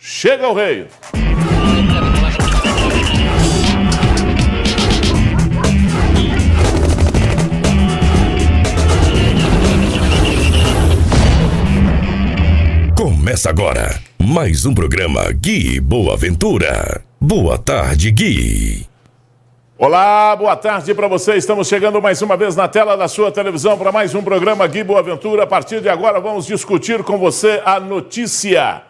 Chega o rei! Começa agora mais um programa Gui Boa Ventura. Boa tarde, Gui. Olá, boa tarde para você. Estamos chegando mais uma vez na tela da sua televisão para mais um programa Gui Boa Ventura. A partir de agora vamos discutir com você a notícia.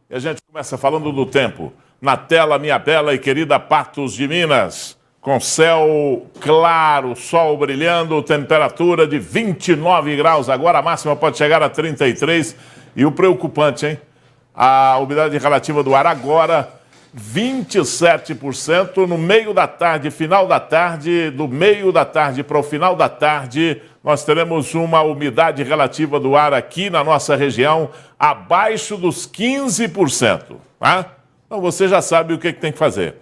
E a gente começa falando do tempo. Na tela, minha bela e querida Patos de Minas. Com céu claro, sol brilhando, temperatura de 29 graus. Agora a máxima pode chegar a 33. E o preocupante, hein? A umidade relativa do ar agora, 27%. No meio da tarde, final da tarde, do meio da tarde para o final da tarde, nós teremos uma umidade relativa do ar aqui na nossa região abaixo dos 15%. Tá? Então você já sabe o que tem que fazer.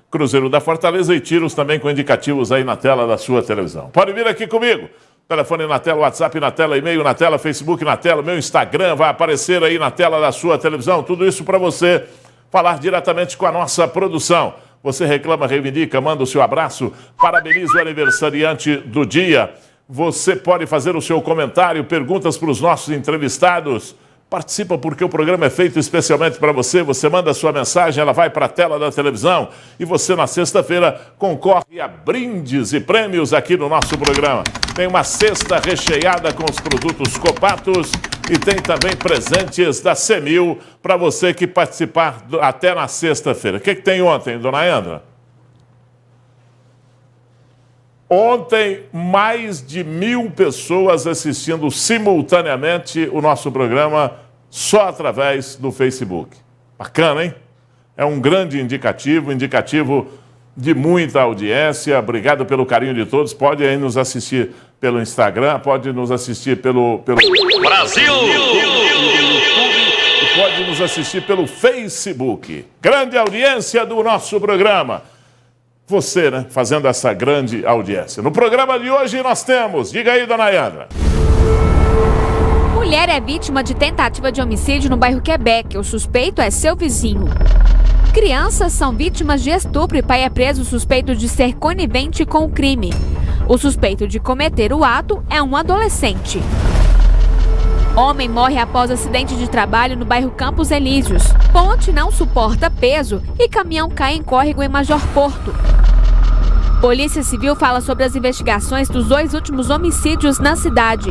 Cruzeiro da Fortaleza e tiros também com indicativos aí na tela da sua televisão. Pode vir aqui comigo. Telefone na tela, WhatsApp na tela, e-mail na tela, Facebook na tela, meu Instagram vai aparecer aí na tela da sua televisão. Tudo isso para você falar diretamente com a nossa produção. Você reclama, reivindica, manda o seu abraço, parabeniza o aniversariante do dia. Você pode fazer o seu comentário, perguntas para os nossos entrevistados. Participa porque o programa é feito especialmente para você. Você manda a sua mensagem, ela vai para a tela da televisão e você na sexta-feira concorre a brindes e prêmios aqui no nosso programa. Tem uma cesta recheada com os produtos Copatos e tem também presentes da Semil para você que participar até na sexta-feira. O que tem ontem, dona Andra? Ontem, mais de 1.000 pessoas assistindo simultaneamente o nosso programa só através do Facebook. Bacana, hein? É um grande indicativo de muita audiência. Obrigado pelo carinho de todos. Pode aí nos assistir pelo Instagram, pode nos assistir pelo Brasil! YouTube e pode nos assistir pelo Facebook. Grande audiência do nosso programa. Você, né, fazendo essa grande audiência. No programa de hoje nós temos, diga aí, dona Yandra. Mulher é vítima de tentativa de homicídio no bairro Quebec. O suspeito é seu vizinho. Crianças são vítimas de estupro e pai é preso suspeito de ser conivente com o crime. O suspeito de cometer o ato é um adolescente. Homem morre após acidente de trabalho no bairro Campos Elíseos. Ponte não suporta peso e caminhão cai em córrego em Major Porto. Polícia Civil fala sobre as investigações dos 2 últimos homicídios na cidade.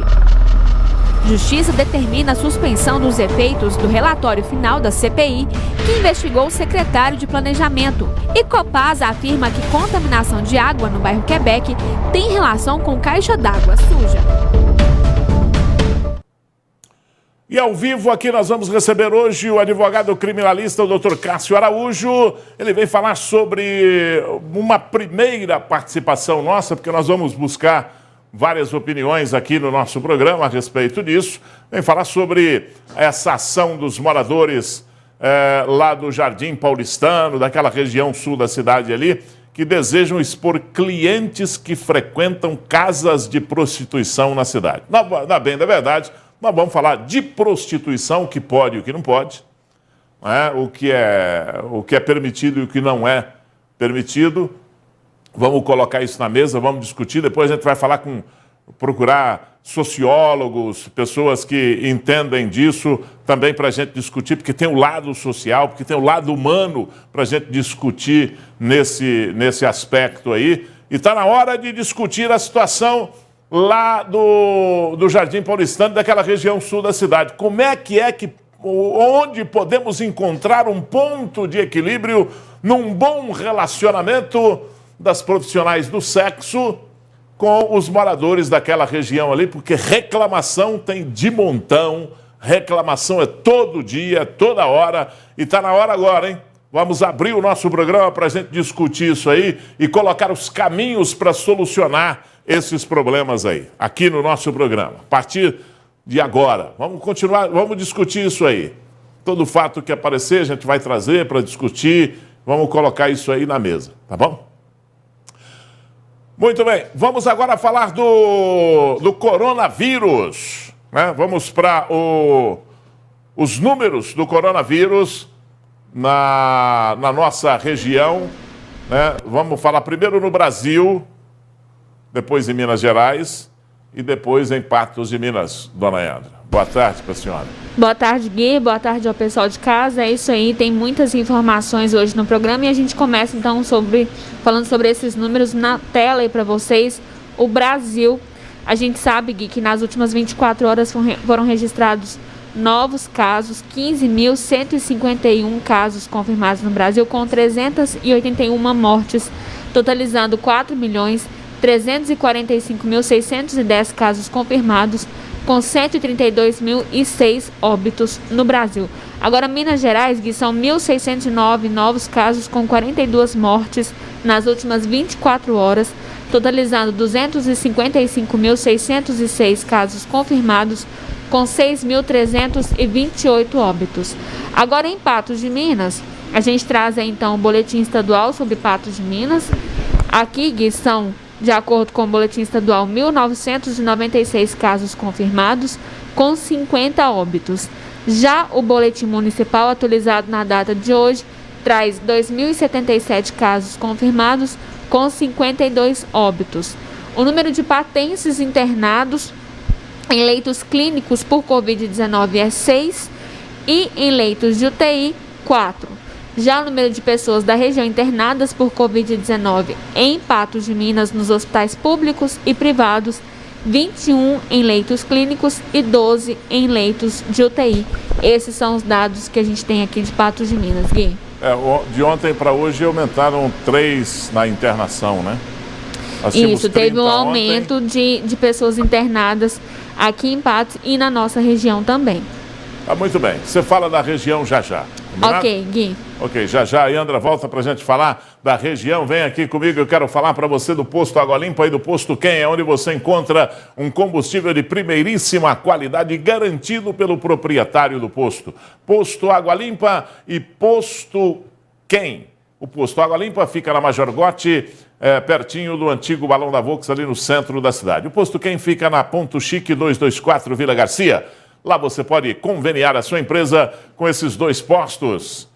Justiça determina a suspensão dos efeitos do relatório final da CPI, que investigou o secretário de Planejamento. E Copasa afirma que contaminação de água no bairro Quebec tem relação com caixa d'água suja. E ao vivo aqui nós vamos receber hoje o advogado criminalista, o Dr. Cássio Araújo. Ele vem falar sobre uma primeira participação nossa, porque nós vamos buscar várias opiniões aqui no nosso programa a respeito disso. Vem falar sobre essa ação dos moradores lá do Jardim Paulistano, daquela região sul da cidade ali, que desejam expor clientes que frequentam casas de prostituição na cidade. Na bem da verdade, nós vamos falar de prostituição, o que pode e o que não pode, né? O que é permitido e o que não é permitido. Vamos colocar isso na mesa, vamos discutir. Depois a gente vai procurar sociólogos, pessoas que entendem disso também para a gente discutir, porque tem o lado social, porque tem o lado humano para a gente discutir nesse aspecto aí. E está na hora de discutir a situação lá do Jardim Paulistano, daquela região sul da cidade. Como é que onde podemos encontrar um ponto de equilíbrio num bom relacionamento das profissionais do sexo com os moradores daquela região ali, porque reclamação tem de montão, reclamação é todo dia, toda hora, e está na hora agora, hein? Vamos abrir o nosso programa para a gente discutir isso aí e colocar os caminhos para solucionar esses problemas aí, aqui no nosso programa. A partir de agora, vamos continuar, vamos discutir isso aí. Todo fato que aparecer, a gente vai trazer para discutir, vamos colocar isso aí na mesa, tá bom? Muito bem, vamos agora falar do coronavírus, né? Vamos para os números do coronavírus. na nossa região, né? Vamos falar primeiro no Brasil, depois em Minas Gerais e depois em Patos de Minas, dona Yandra. Boa tarde para a senhora. Boa tarde, Gui. Boa tarde ao pessoal de casa. É isso aí, tem muitas informações hoje no programa e a gente começa então falando sobre esses números na tela aí para vocês. O Brasil, a gente sabe, Gui, que nas últimas 24 horas foram registrados novos casos, 15.151 casos confirmados no Brasil, com 381 mortes, totalizando 4.345.610 casos confirmados, com 132.006 óbitos no Brasil. Agora, Minas Gerais, Gui, são 1.609 novos casos, com 42 mortes nas últimas 24 horas, totalizando 255.606 casos confirmados, com 6.328 óbitos. Agora, em Patos de Minas, a gente traz aí, então o boletim estadual sobre Patos de Minas. Aqui, Gui, são, de acordo com o boletim estadual, 1.996 casos confirmados, com 50 óbitos. Já o boletim municipal, atualizado na data de hoje, traz 2.077 casos confirmados, com 52 óbitos. O número de patenses internados em leitos clínicos por Covid-19 é 6 e em leitos de UTI, 4. Já o número de pessoas da região internadas por Covid-19 em Patos de Minas nos hospitais públicos e privados, 21 em leitos clínicos e 12 em leitos de UTI. Esses são os dados que a gente tem aqui de Patos de Minas, Gui. De ontem para hoje aumentaram 3 na internação, né? Isso, teve um aumento de pessoas internadas aqui em Patos e na nossa região também. Muito bem. Você fala da região já. Combinado? Ok, Gui. Ok, já a Yandra volta pra gente falar da região. Vem aqui comigo, eu quero falar para você do Posto Água Limpa e do Posto Quem, é onde você encontra um combustível de primeiríssima qualidade garantido pelo proprietário do posto. Posto Água Limpa e Posto Quem. O Posto Água Limpa fica na Major Gotti, pertinho do antigo Balão da Volks, ali no centro da cidade. O Posto Quem fica na Ponto Chique 224 Vila Garcia. Lá você pode conveniar a sua empresa com esses 2 postos.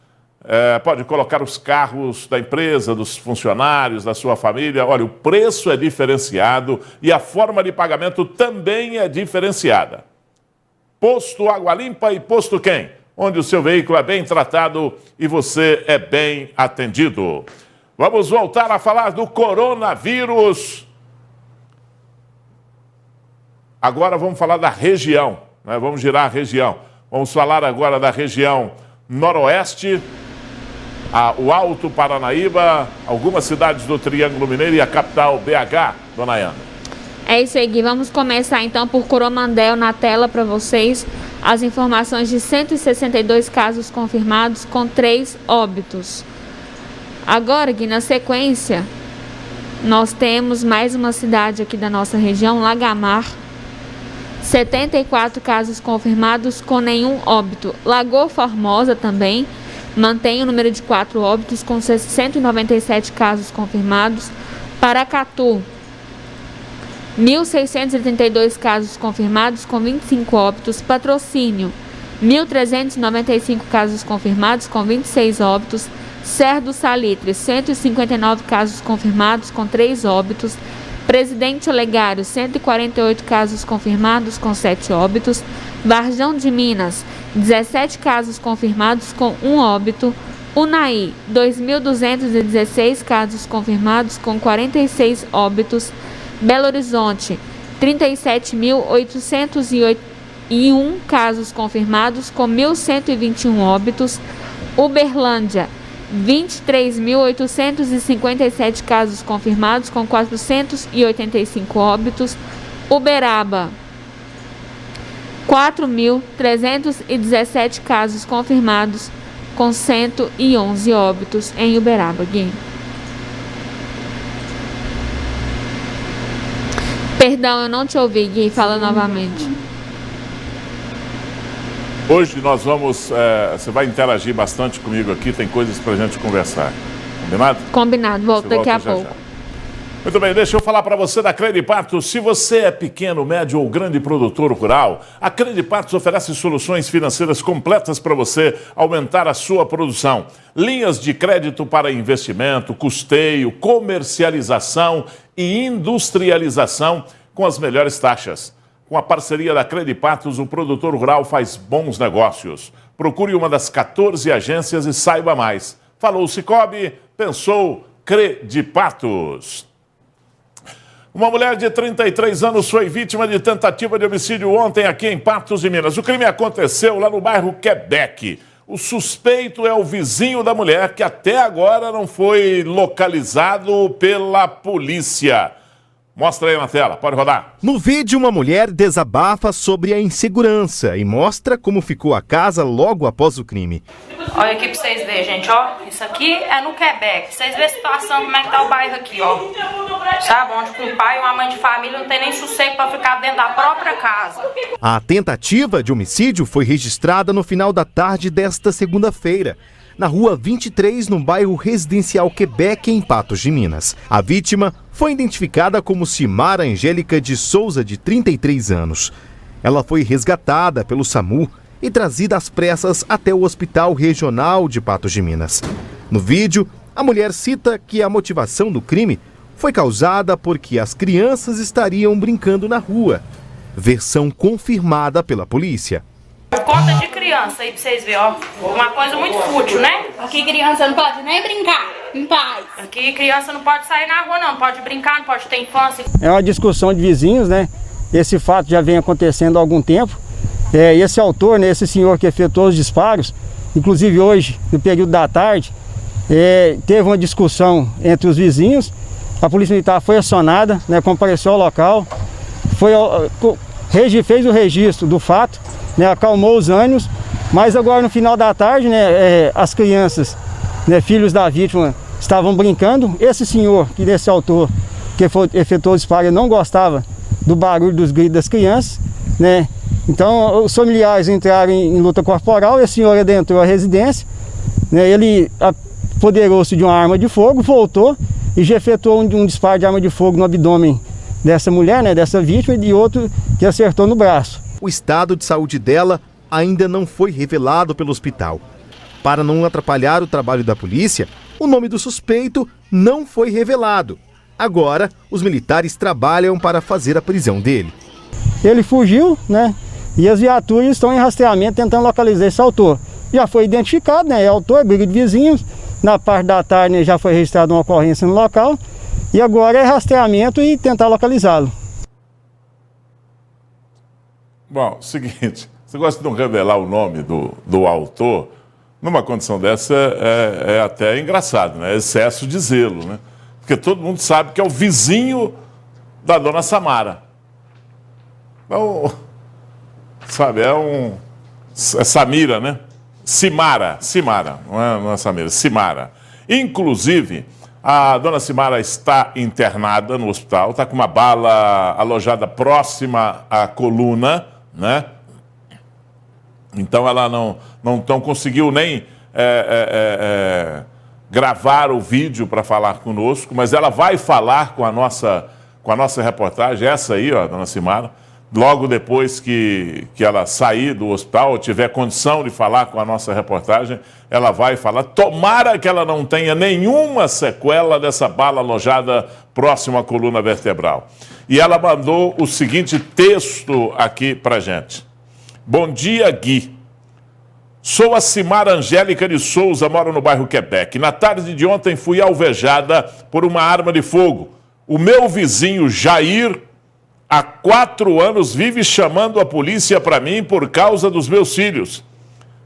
Pode colocar os carros da empresa, dos funcionários, da sua família. Olha, o preço é diferenciado e a forma de pagamento também é diferenciada. Posto Água Limpa e Posto Quem, onde o seu veículo é bem tratado e você é bem atendido. Vamos voltar a falar do coronavírus. Agora vamos falar da região. Vamos girar a região. Vamos falar agora da região noroeste, o Alto Paranaíba, algumas cidades do Triângulo Mineiro e a capital BH, dona Yandra. É isso aí, Gui. Vamos começar então por Coromandel na tela para vocês. As informações de 162 casos confirmados com 3 óbitos. Agora, Gui, na sequência, nós temos mais uma cidade aqui da nossa região, Lagamar. 74 casos confirmados com nenhum óbito. Lagoa Formosa também mantém o número de 4 óbitos com 197 casos confirmados. Paracatu, 1.632 casos confirmados com 25 óbitos. Patrocínio, 1.395 casos confirmados com 26 óbitos. Serra do Salitre, 159 casos confirmados com 3 óbitos. Presidente Olegário, 148 casos confirmados com 7 óbitos. Varjão de Minas, 17 casos confirmados com 1 óbito. Unai, 2.216 casos confirmados com 46 óbitos. Belo Horizonte, 37.801 casos confirmados com 1.121 óbitos. Uberlândia, 23.857 casos confirmados com 485 óbitos. Uberaba, 4.317 casos confirmados com 111 óbitos em Uberaba, Gui. Perdão, eu não te ouvi, Gui. Fala novamente. Hoje nós vamos... você vai interagir bastante comigo aqui, tem coisas pra gente conversar. Combinado? Combinado. Volto daqui a pouco. Muito bem, deixa eu falar para você da Credipatos. Se você é pequeno, médio ou grande produtor rural, a Credipatos oferece soluções financeiras completas para você aumentar a sua produção. Linhas de crédito para investimento, custeio, comercialização e industrialização com as melhores taxas. Com a parceria da Credipatos, o produtor rural faz bons negócios. Procure uma das 14 agências e saiba mais. Falou Cicobi, pensou Credipatos. Uma mulher de 33 anos foi vítima de tentativa de homicídio ontem aqui em Patos de Minas. O crime aconteceu lá no bairro Quebec. O suspeito é o vizinho da mulher, que até agora não foi localizado pela polícia. Mostra aí na tela, pode rodar. No vídeo, uma mulher desabafa sobre a insegurança e mostra como ficou a casa logo após o crime. Olha aqui pra vocês verem, gente, ó. Isso aqui é no Quebec. Vocês verem a situação, como é que tá o bairro aqui, ó. Sabe, onde com um pai e uma mãe de família não tem nem sossego pra ficar dentro da própria casa. A tentativa de homicídio foi registrada no final da tarde desta segunda-feira, na rua 23, no bairro residencial Quebec, em Patos de Minas. A vítima foi identificada como Simara Angélica de Souza, de 33 anos. Ela foi resgatada pelo SAMU e trazida às pressas até o Hospital Regional de Patos de Minas. No vídeo, a mulher cita que a motivação do crime foi causada porque as crianças estariam brincando na rua. Versão confirmada pela polícia. Conta de criança aí pra vocês verem, ó. Uma coisa muito fútil, né? Aqui criança não pode nem brincar em paz. Aqui criança não pode sair na rua, não pode brincar, não pode ter infância. É uma discussão de vizinhos, né? Esse fato já vem acontecendo há algum tempo. Esse autor, né, esse senhor que efetuou os disparos, inclusive hoje, no período da tarde, teve uma discussão entre os vizinhos. A polícia militar foi acionada, né, compareceu ao local, fez o registro do fato, né, acalmou os ânimos, mas agora no final da tarde, né, as crianças, né, filhos da vítima, estavam brincando. Esse senhor, desse autor que efetuou o disparo, não gostava do barulho dos gritos das crianças, né? Então os familiares entraram em luta corporal, esse senhor adentrou a residência, né, ele apoderou-se de uma arma de fogo, voltou e já efetuou um disparo de arma de fogo no abdômen dessa mulher, né, dessa vítima, e de outro que acertou no braço. O estado de saúde dela ainda não foi revelado pelo hospital. Para não atrapalhar o trabalho da polícia, o nome do suspeito não foi revelado. Agora, os militares trabalham para fazer a prisão dele. Ele fugiu, né? E as viaturas estão em rastreamento tentando localizar esse autor. Já foi identificado, né? É autor, briga de vizinhos. Na parte da tarde, né, já foi registrada uma ocorrência no local. E agora é rastreamento e tentar localizá-lo. Bom, seguinte, você gosta de não revelar o nome do autor? Numa condição dessa é até engraçado, né? Excesso de zelo, né? Porque todo mundo sabe que é o vizinho da dona Samara. Então, sabe, é Samira, né? Simara, não é Samira, Simara. Inclusive, a dona Simara está internada no hospital, está com uma bala alojada próxima à coluna, né? Então ela não conseguiu nem gravar o vídeo para falar conosco, mas ela vai falar com a nossa reportagem, essa aí, ó, dona Simara, logo depois que ela sair do hospital, tiver condição de falar com a nossa reportagem, ela vai falar. Tomara que ela não tenha nenhuma sequela dessa bala alojada próximo à coluna vertebral. E ela mandou o seguinte texto aqui pra gente. Bom dia, Gui. Sou a Simara Angélica de Souza, moro no bairro Quebec. Na tarde de ontem fui alvejada por uma arma de fogo. O meu vizinho Jair, há 4 anos, vive chamando a polícia para mim por causa dos meus filhos.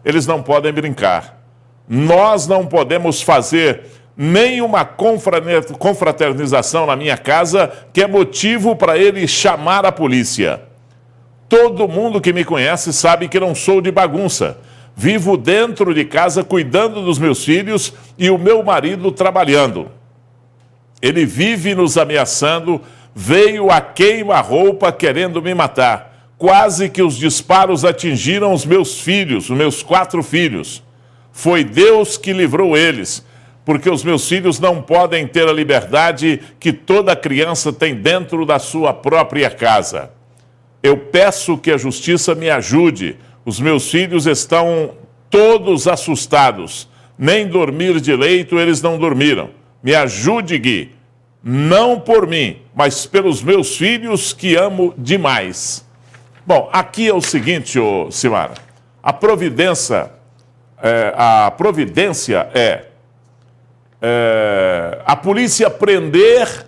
Eles não podem brincar. Nós não podemos fazer nenhuma confraternização na minha casa, que é motivo para ele chamar a polícia. Todo mundo que me conhece sabe que não sou de bagunça. Vivo dentro de casa cuidando dos meus filhos e o meu marido trabalhando. Ele vive nos ameaçando, veio a queima-roupa querendo me matar. Quase que os disparos atingiram os meus filhos, os meus 4 filhos. Foi Deus que livrou eles. porque os meus filhos não podem ter a liberdade que toda criança tem dentro da sua própria casa. Eu peço que a justiça me ajude. Os meus filhos estão todos assustados. Nem dormir direito eles não dormiram. Me ajude, Gui. Não por mim, mas pelos meus filhos que amo demais. Bom, aqui é o seguinte, Simara. A providência é a polícia prender,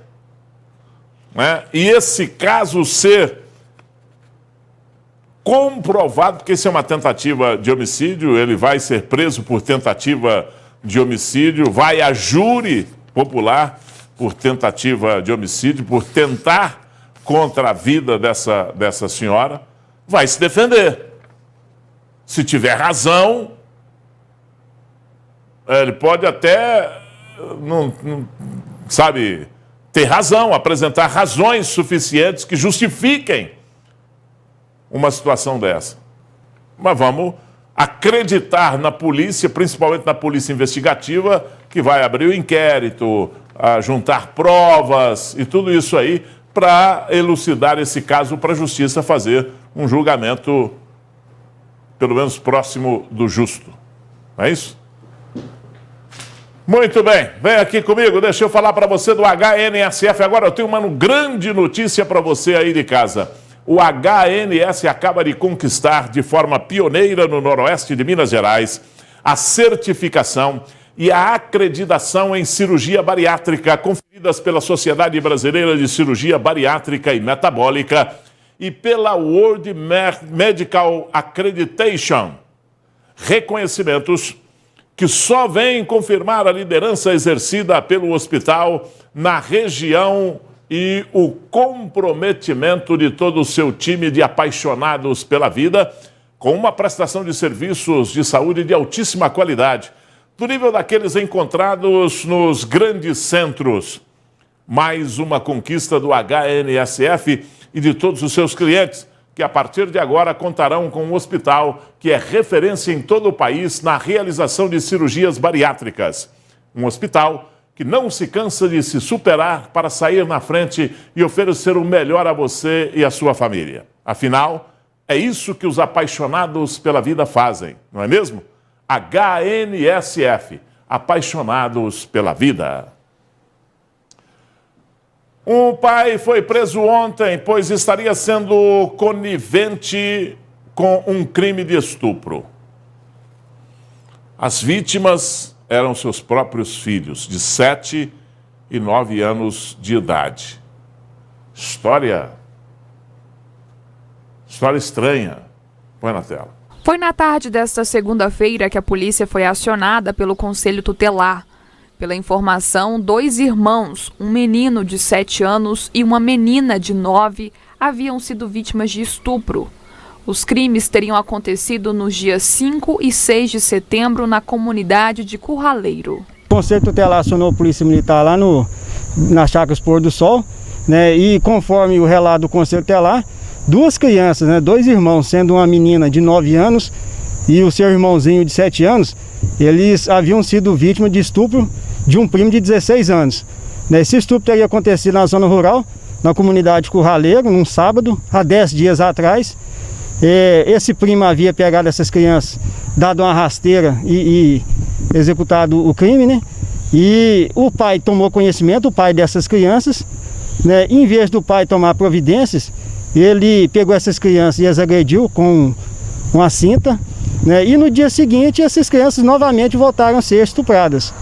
né, e esse caso ser comprovado, porque isso é uma tentativa de homicídio, ele vai ser preso por tentativa de homicídio, vai a júri popular por tentativa de homicídio, por tentar contra a vida dessa senhora, vai se defender. Se tiver razão, ele pode até, ter razão, apresentar razões suficientes que justifiquem uma situação dessa. Mas vamos acreditar na polícia, principalmente na polícia investigativa, que vai abrir o inquérito, juntar provas e tudo isso aí para elucidar esse caso, para a justiça fazer um julgamento, pelo menos próximo do justo. Não é isso? Muito bem, vem aqui comigo, deixa eu falar para você do HNSF. Agora eu tenho uma grande notícia para você aí de casa. O HNS acaba de conquistar de forma pioneira no noroeste de Minas Gerais a certificação e a acreditação em cirurgia bariátrica conferidas pela Sociedade Brasileira de Cirurgia Bariátrica e Metabólica e pela World Medical Accreditation. Reconhecimentos que só vêm confirmar a liderança exercida pelo hospital na região e o comprometimento de todo o seu time de apaixonados pela vida, com uma prestação de serviços de saúde de altíssima qualidade, do nível daqueles encontrados nos grandes centros. Mais uma conquista do HNSF e de todos os seus clientes, que a partir de agora contarão com um hospital que é referência em todo o país na realização de cirurgias bariátricas. Um hospital que não se cansa de se superar para sair na frente e oferecer o melhor a você e a sua família. Afinal, é isso que os apaixonados pela vida fazem, não é mesmo? HNSF, apaixonados pela vida. Um pai foi preso ontem, pois estaria sendo conivente com um crime de estupro. As vítimas eram seus próprios filhos, de 7 e 9 anos de idade. História estranha. Põe na tela. Foi na tarde desta segunda-feira que a polícia foi acionada pelo Conselho Tutelar. Pela informação, 2 irmãos, um menino de 7 anos e uma menina de 9, haviam sido vítimas de estupro. Os crimes teriam acontecido nos dias 5 e 6 de setembro na comunidade de Curraleiro. O Conselho Tutelar acionou a Polícia Militar lá na Chácara Pôr do Sol, né, e conforme o relato do Conselho Tutelar, 2 crianças, né, 2 irmãos, sendo uma menina de 9 anos e o seu irmãozinho de 7 anos, eles haviam sido vítimas de estupro de um primo de 16 anos. Esse estupro teria acontecido na zona rural, na comunidade Curraleiro, num sábado, há 10 dias atrás. Esse primo havia pegado essas crianças, dado uma rasteira e executado o crime, né? E o pai tomou conhecimento, o pai dessas crianças, né? Em vez do pai tomar providências, ele pegou essas crianças e as agrediu com uma cinta, né? E no dia seguinte, essas crianças novamente voltaram a ser estupradas.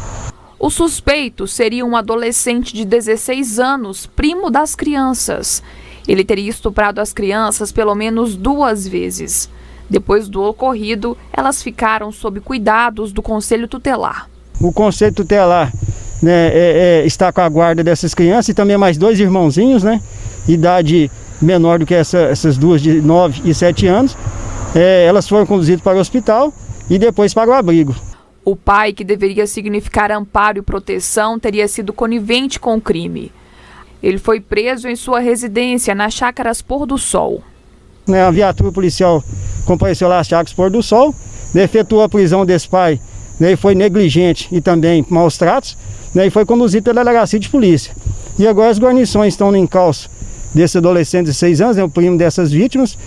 O suspeito seria um adolescente de 16 anos, primo das crianças. Ele teria estuprado as crianças pelo menos 2 vezes. Depois do ocorrido, elas ficaram sob cuidados do Conselho Tutelar. O Conselho Tutelar, né, está com a guarda dessas crianças e também mais 2 irmãozinhos, né, idade menor do que essas 2 de 9 e 7 anos. Elas foram conduzidas para o hospital e depois para o abrigo. O pai, que deveria significar amparo e proteção, teria sido conivente com o crime. Ele foi preso em sua residência na Chácaras Pôr do Sol. A viatura policial compareceu lá às Chácaras Pôr do Sol, efetuou a prisão desse pai, né, e foi negligente e também maus tratos, né, e foi conduzido pela delegacia de polícia. E agora as guarnições estão no encalço desse adolescente de 6 anos, né, o primo dessas vítimas,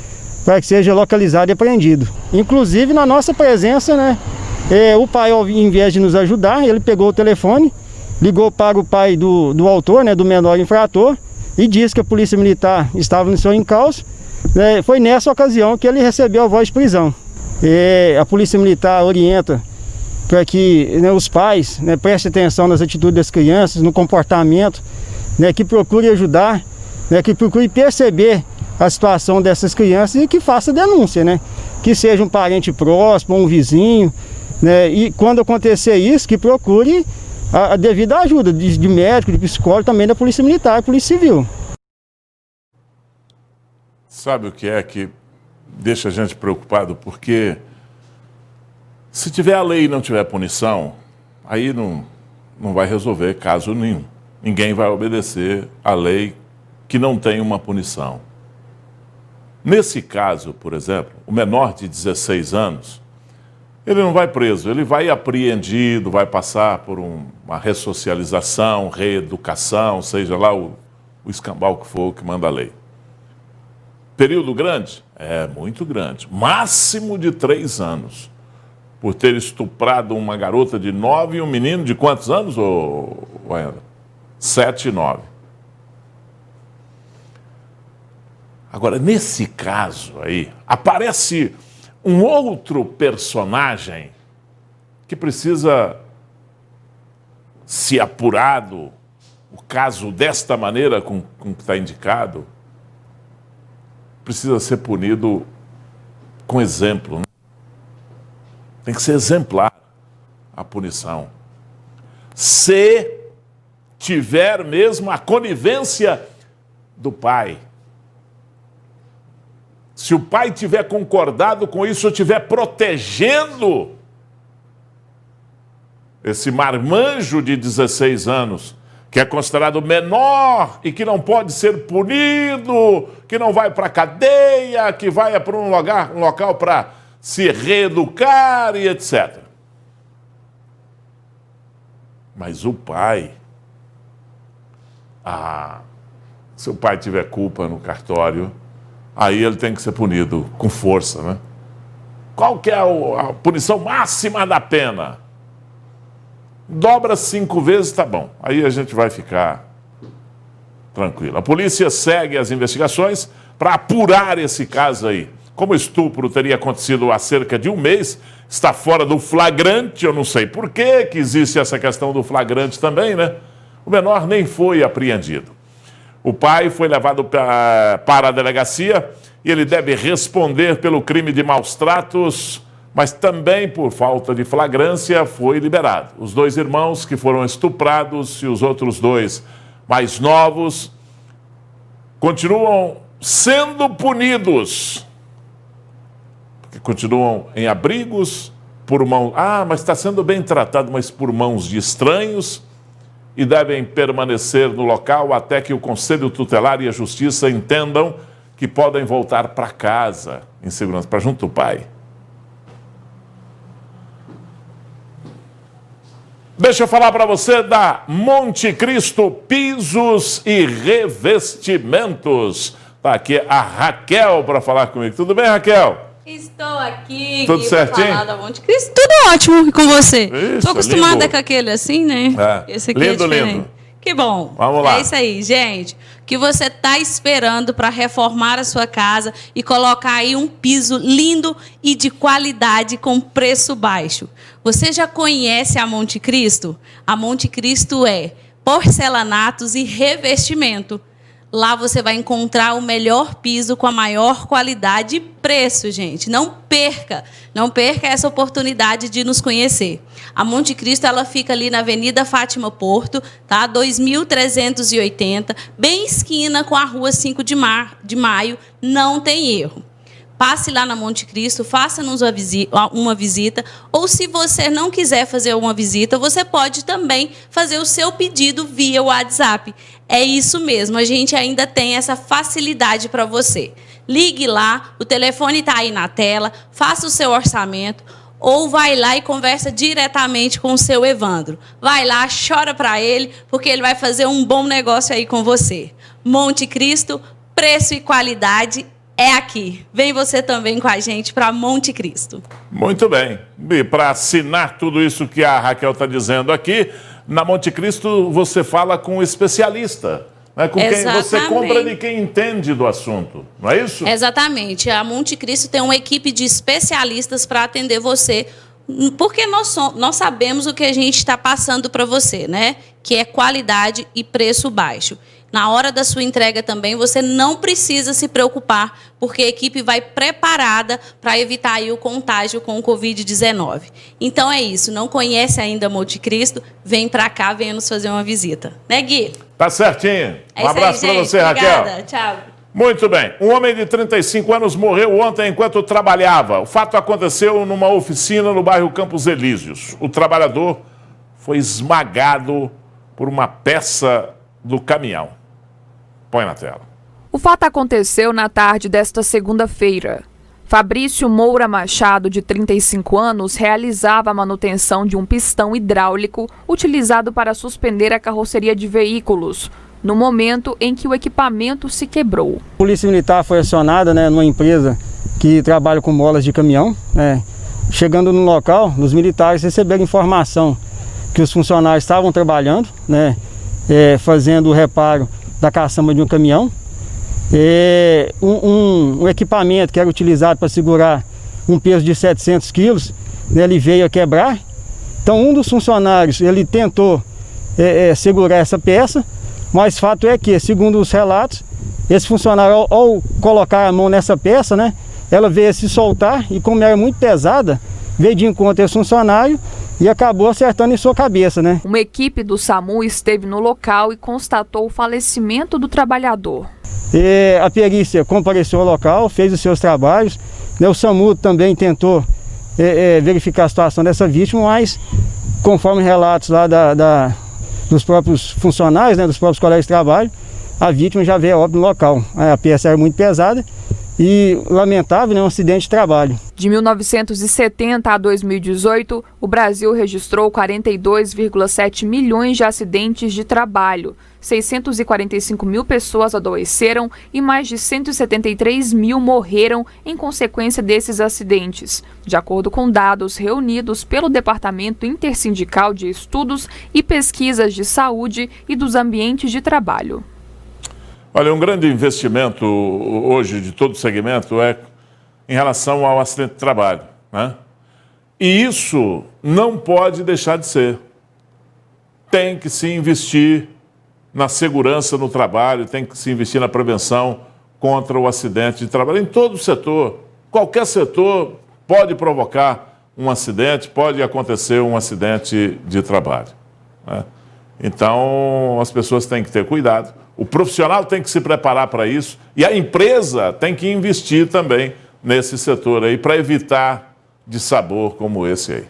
para que seja localizado e apreendido. Inclusive, na nossa presença, né, o pai, ao invés de nos ajudar, ele pegou o telefone, ligou para o pai do autor, né, do menor infrator, e disse que a polícia militar estava no seu encalço. Né, foi nessa ocasião que ele recebeu a voz de prisão. A polícia militar orienta para que, né, os pais, né, prestem atenção nas atitudes das crianças, no comportamento, né, que procure ajudar, né, que procure perceber a situação dessas crianças e que faça denúncia, né, que seja um parente próximo, um vizinho, né, e quando acontecer isso, que procure a devida ajuda de médico, de psicólogo, também da polícia militar e polícia civil. Sabe o que é que deixa a gente preocupado? Porque se tiver a lei e não tiver punição, aí não vai resolver caso nenhum. Ninguém vai obedecer a lei que não tem uma punição. Nesse caso, por exemplo, o menor de 16 anos, ele não vai preso, ele vai apreendido, vai passar por uma ressocialização, reeducação, seja lá o escambau que for que manda a lei. Período grande? É, muito grande. Máximo de 3 anos. Por ter estuprado uma garota de 9 e um menino de quantos anos, Ana? 7 e 9. Agora, nesse caso aí, aparece um outro personagem que precisa ser apurado, o caso desta maneira com que está indicado, precisa ser punido com exemplo, né? Tem que ser exemplar a punição. Se tiver mesmo a conivência do pai. Se o pai tiver concordado com isso, ou tiver protegendo esse marmanjo de 16 anos, que é considerado menor e que não pode ser punido, que não vai para a cadeia, que vai para um local para se reeducar e etc. Mas o pai, se o pai tiver culpa no cartório, aí ele tem que ser punido com força, né? Qual que é a punição máxima da pena? Dobra 5 vezes, tá bom. Aí a gente vai ficar tranquilo. A polícia segue as investigações para apurar esse caso aí. Como o estupro teria acontecido há cerca de um mês, está fora do flagrante, eu não sei por que existe essa questão do flagrante também, né? O menor nem foi apreendido. O pai foi levado para a delegacia e ele deve responder pelo crime de maus tratos, mas também por falta de flagrância foi liberado. Os 2 irmãos que foram estuprados e os outros 2 mais novos continuam sendo punidos, porque continuam em abrigos por mãos... mas está sendo bem tratado, mas por mãos de estranhos, e devem permanecer no local até que o Conselho Tutelar e a Justiça entendam que podem voltar para casa em segurança, para junto do pai. Deixa eu falar para você da Monte Cristo Pisos e Revestimentos. Está aqui a Raquel para falar comigo. Tudo bem, Raquel? Estou aqui. Tudo certinho? Falar da Monte Cristo. Tudo ótimo. E com você? Estou acostumada lindo. com aquele assim, né? Esse aqui lindo, é diferente. lindo. Que bom. Vamos lá. É isso aí, gente. O que você está esperando para reformar a sua casa e colocar aí um piso lindo e de qualidade com preço baixo? Você já conhece a Monte Cristo? A Monte Cristo é porcelanatos e revestimento. Lá você vai encontrar o melhor piso com a maior qualidade e preço, gente. Não perca essa oportunidade de nos conhecer. A Monte Cristo, ela fica ali na Avenida Fátima Porto, tá? 2380, bem esquina com a Rua 5 de Maio, não tem erro. Passe lá na Monte Cristo, faça-nos uma visita, ou se você não quiser fazer uma visita, você pode também fazer o seu pedido via WhatsApp. É isso mesmo, a gente ainda tem essa facilidade para você. Ligue lá, o telefone está aí na tela, faça o seu orçamento, ou vai lá e conversa diretamente com o seu Evandro. Vai lá, chora para ele, porque ele vai fazer um bom negócio aí com você. Monte Cristo, preço e qualidade é aqui. Vem você também com a gente para Monte Cristo. Muito bem. E para assinar tudo isso que a Raquel está dizendo aqui, na Monte Cristo você fala com um especialista. Né? Com quem você compra de quem entende do assunto, não é isso? Exatamente. A Monte Cristo tem uma equipe de especialistas para atender você, porque nós sabemos o que a gente está passando para você, né? Que é qualidade e preço baixo. Na hora da sua entrega também, você não precisa se preocupar, porque a equipe vai preparada para evitar aí o contágio com o Covid-19. Então é isso, não conhece ainda Monte Cristo? Vem para cá, venha nos fazer uma visita. Né, Gui? Tá certinho. Um abraço para você, Obrigada. Raquel. Tchau. Muito bem. Um homem de 35 anos morreu ontem enquanto trabalhava. O fato aconteceu numa oficina no bairro Campos Elíseos. O trabalhador foi esmagado por uma peça do caminhão. Põe na tela. O fato aconteceu na tarde desta segunda-feira. Fabrício Moura Machado, de 35 anos, realizava a manutenção de um pistão hidráulico utilizado para suspender a carroceria de veículos, no momento em que o equipamento se quebrou. A Polícia Militar foi acionada, né, numa empresa que trabalha com molas de caminhão. Né. Chegando no local, os militares receberam informação que os funcionários estavam trabalhando, né, fazendo o reparo da caçamba de um caminhão. Um equipamento que era utilizado para segurar um peso de 700 quilos, né, ele veio a quebrar. Então um dos funcionários ele tentou segurar essa peça, mas fato é que, segundo os relatos, esse funcionário ao colocar a mão nessa peça, né, ela veio a se soltar e, como era muito pesada, veio de encontro a esse funcionário e acabou acertando em sua cabeça, né? Uma equipe do SAMU esteve no local e constatou o falecimento do trabalhador. A perícia compareceu ao local, fez os seus trabalhos, né? O SAMU também tentou verificar a situação dessa vítima, mas conforme relatos lá dos próprios funcionários, né, dos próprios colegas de trabalho, a vítima já veio a óbito no local. A peça era muito pesada e lamentável, né, um acidente de trabalho. De 1970 a 2018, o Brasil registrou 42,7 milhões de acidentes de trabalho. 645 mil pessoas adoeceram e mais de 173 mil morreram em consequência desses acidentes, de acordo com dados reunidos pelo Departamento Intersindical de Estudos e Pesquisas de Saúde e dos Ambientes de Trabalho. Olha, um grande investimento hoje de todo o segmento é em relação ao acidente de trabalho, né? E isso não pode deixar de ser. Tem que se investir na segurança no trabalho, tem que se investir na prevenção contra o acidente de trabalho. Em todo o setor, qualquer setor pode provocar um acidente, pode acontecer um acidente de trabalho, né? Então, as pessoas têm que ter cuidado. O profissional tem que se preparar para isso e a empresa tem que investir também nesse setor aí para evitar dissabor como esse aí.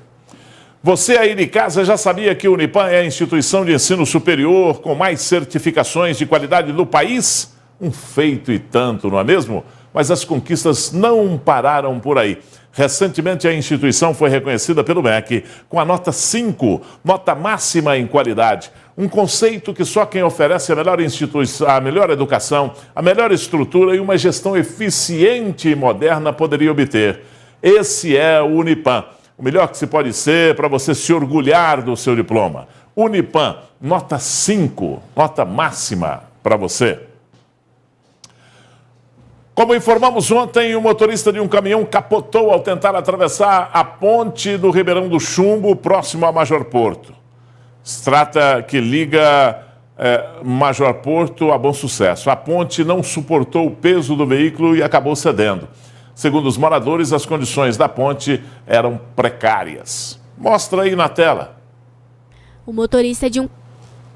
Você aí de casa já sabia que o Unipan é a instituição de ensino superior com mais certificações de qualidade do país? Um feito e tanto, não é mesmo? Mas as conquistas não pararam por aí. Recentemente, a instituição foi reconhecida pelo MEC com a nota 5, nota máxima em qualidade. Um conceito que só quem oferece a melhor instituição, a melhor educação, a melhor estrutura e uma gestão eficiente e moderna poderia obter. Esse é o Unipan. O melhor que se pode ser para você se orgulhar do seu diploma. Unipan, nota 5, nota máxima para você. Como informamos ontem, o motorista de um caminhão capotou ao tentar atravessar a ponte do Ribeirão do Chumbo, próximo a Major Porto. Se trata que liga Major Porto a Bom Sucesso. A ponte não suportou o peso do veículo e acabou cedendo. Segundo os moradores, as condições da ponte eram precárias. Mostra aí na tela. O motorista de um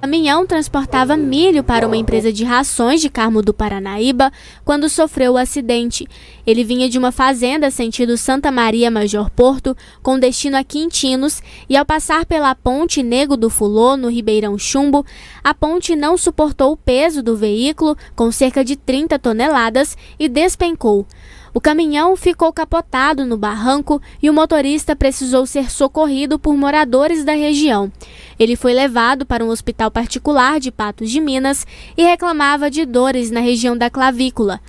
caminhão transportava milho para uma empresa de rações de Carmo do Paranaíba quando sofreu o acidente. Ele vinha de uma fazenda sentido Santa Maria Major Porto, com destino a Quintinos, e ao passar pela ponte Nego do Fulô, no Ribeirão Chumbo, a ponte não suportou o peso do veículo, com cerca de 30 toneladas, e despencou. O caminhão ficou capotado no barranco e o motorista precisou ser socorrido por moradores da região. Ele foi levado para um hospital particular de Patos de Minas e reclamava de dores na região da clavícula.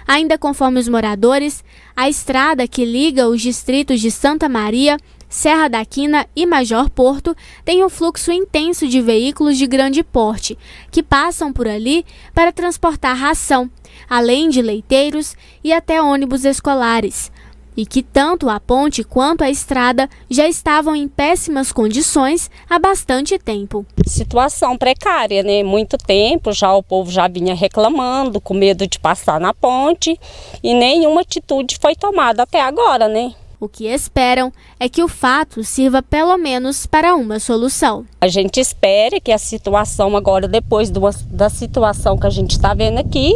Ainda conforme os moradores, a estrada que liga os distritos de Santa Maria, Serra da Quina e Major Porto tem um fluxo intenso de veículos de grande porte, que passam por ali para transportar ração, além de leiteiros e até ônibus escolares, e que tanto a ponte quanto a estrada já estavam em péssimas condições há bastante tempo. Situação precária, né? Muito tempo, já o povo já vinha reclamando, com medo de passar na ponte, e nenhuma atitude foi tomada até agora, né? O que esperam é que o fato sirva pelo menos para uma solução. A gente espera que a situação agora, depois da situação que a gente está vendo aqui,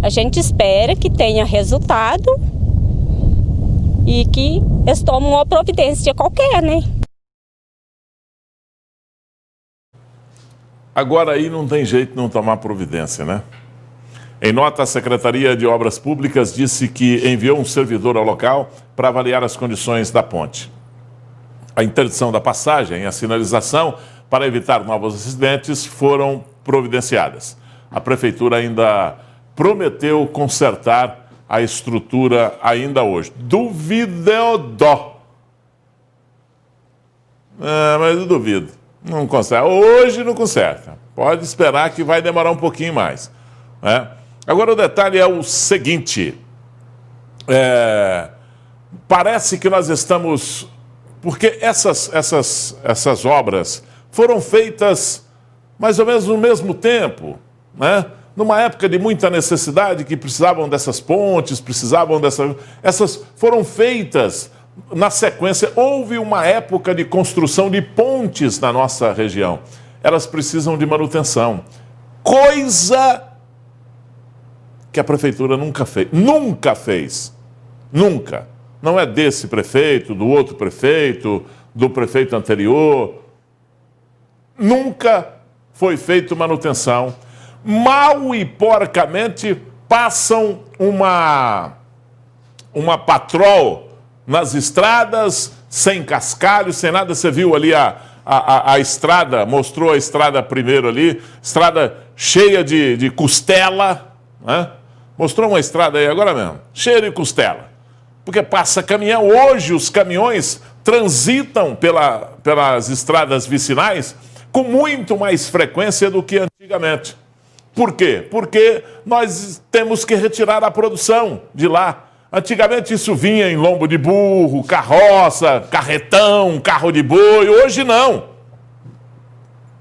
a gente espera que tenha resultado e que eles tomem uma providência qualquer, né? Agora aí não tem jeito de não tomar providência, né? Em nota, a Secretaria de Obras Públicas disse que enviou um servidor ao local para avaliar as condições da ponte. A interdição da passagem e a sinalização para evitar novos acidentes foram providenciadas. A Prefeitura ainda prometeu consertar a estrutura ainda hoje. Duvido dó. Mas eu duvido. Não conserta. Hoje não conserta. Pode esperar que vai demorar um pouquinho mais, né? Agora o detalhe é o seguinte, parece que nós estamos, porque essas obras foram feitas mais ou menos no mesmo tempo, né? Numa época de muita necessidade, que precisavam dessas pontes, essas foram feitas na sequência. Houve uma época de construção de pontes na nossa região, elas precisam de manutenção, coisa que a prefeitura nunca fez. Não é desse prefeito, do outro prefeito, do prefeito anterior. Nunca foi feita manutenção. Mal e porcamente passam uma patrol nas estradas, sem cascalho, sem nada. Você viu ali a estrada, mostrou a estrada primeiro ali, estrada cheia de costela, né? Mostrou uma estrada aí agora mesmo, cheia de costela. Porque passa caminhão. Hoje os caminhões transitam pelas estradas vicinais com muito mais frequência do que antigamente. Por quê? Porque nós temos que retirar a produção de lá. Antigamente isso vinha em lombo de burro, carroça, carretão, carro de boi. Hoje não.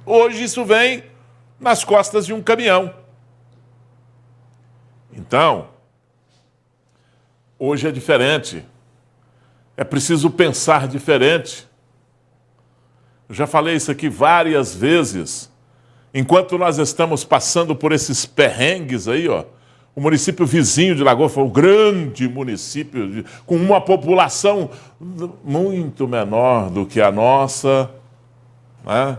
Hoje isso vem nas costas de um caminhão. Então, hoje é diferente. É preciso pensar diferente. Eu já falei isso aqui várias vezes. Enquanto nós estamos passando por esses perrengues aí, ó, o município vizinho de Lagoa foi um grande município com uma população muito menor do que a nossa, né?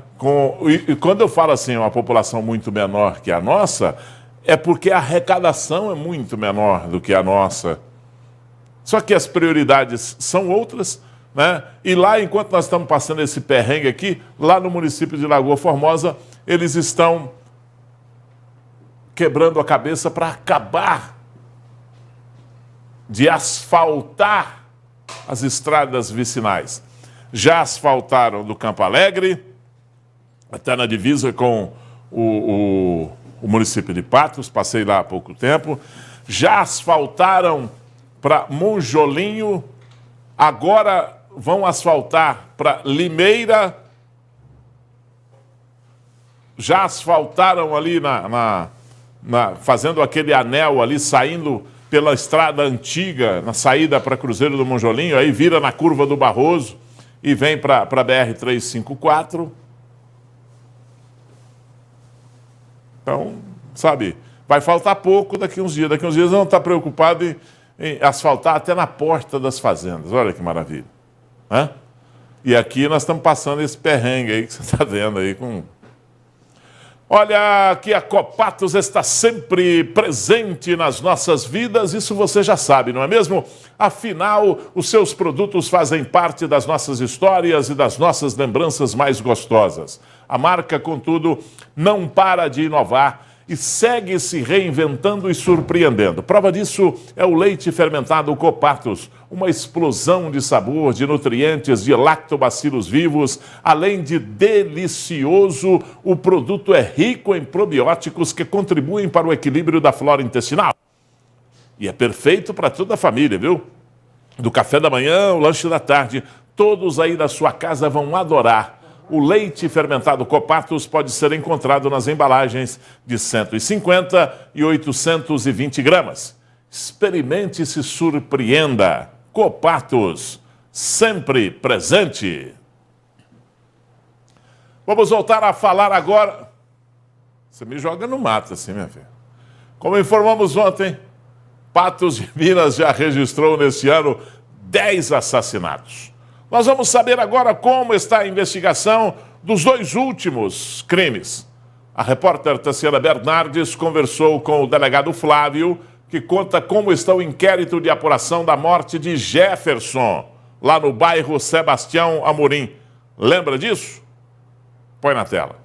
E quando eu falo assim, uma população muito menor que a nossa, é porque a arrecadação é muito menor do que a nossa. Só que as prioridades são outras, né? E lá, enquanto nós estamos passando esse perrengue aqui, lá no município de Lagoa Formosa, eles estão quebrando a cabeça para acabar de asfaltar as estradas vicinais. Já asfaltaram do Campo Alegre, até na divisa com o município de Patos, passei lá há pouco tempo. Já asfaltaram para Monjolinho, agora vão asfaltar para Limeira. Já asfaltaram ali fazendo aquele anel ali, saindo pela estrada antiga, na saída para Cruzeiro do Monjolinho, aí vira na curva do Barroso e vem para a BR-354. Então, sabe, vai faltar pouco daqui uns dias. Daqui uns dias não está preocupado em asfaltar até na porta das fazendas. Olha que maravilha. Né? E aqui nós estamos passando esse perrengue aí que você está vendo aí com... Olha, que a Copatos está sempre presente nas nossas vidas, isso você já sabe, não é mesmo? Afinal, os seus produtos fazem parte das nossas histórias e das nossas lembranças mais gostosas. A marca, contudo, não para de inovar e segue se reinventando e surpreendendo. Prova disso é o leite fermentado Copatos, uma explosão de sabor, de nutrientes, de lactobacilos vivos. Além de delicioso, o produto é rico em probióticos que contribuem para o equilíbrio da flora intestinal. E é perfeito para toda a família, viu? Do café da manhã, o lanche da tarde, todos aí da sua casa vão adorar. O leite fermentado Copatos pode ser encontrado nas embalagens de 150 e 820 gramas. Experimente e se surpreenda. Copatos, sempre presente. Vamos voltar a falar agora. Você me joga no mato assim, minha filha. Como informamos ontem, Patos de Minas já registrou neste ano 10 assassinatos. Nós vamos saber agora como está a investigação dos 2 últimos crimes. A repórter Tassiana Bernardes conversou com o delegado Flávio, que conta como está o inquérito de apuração da morte de Jefferson, lá no bairro Sebastião Amorim. Lembra disso? Põe na tela.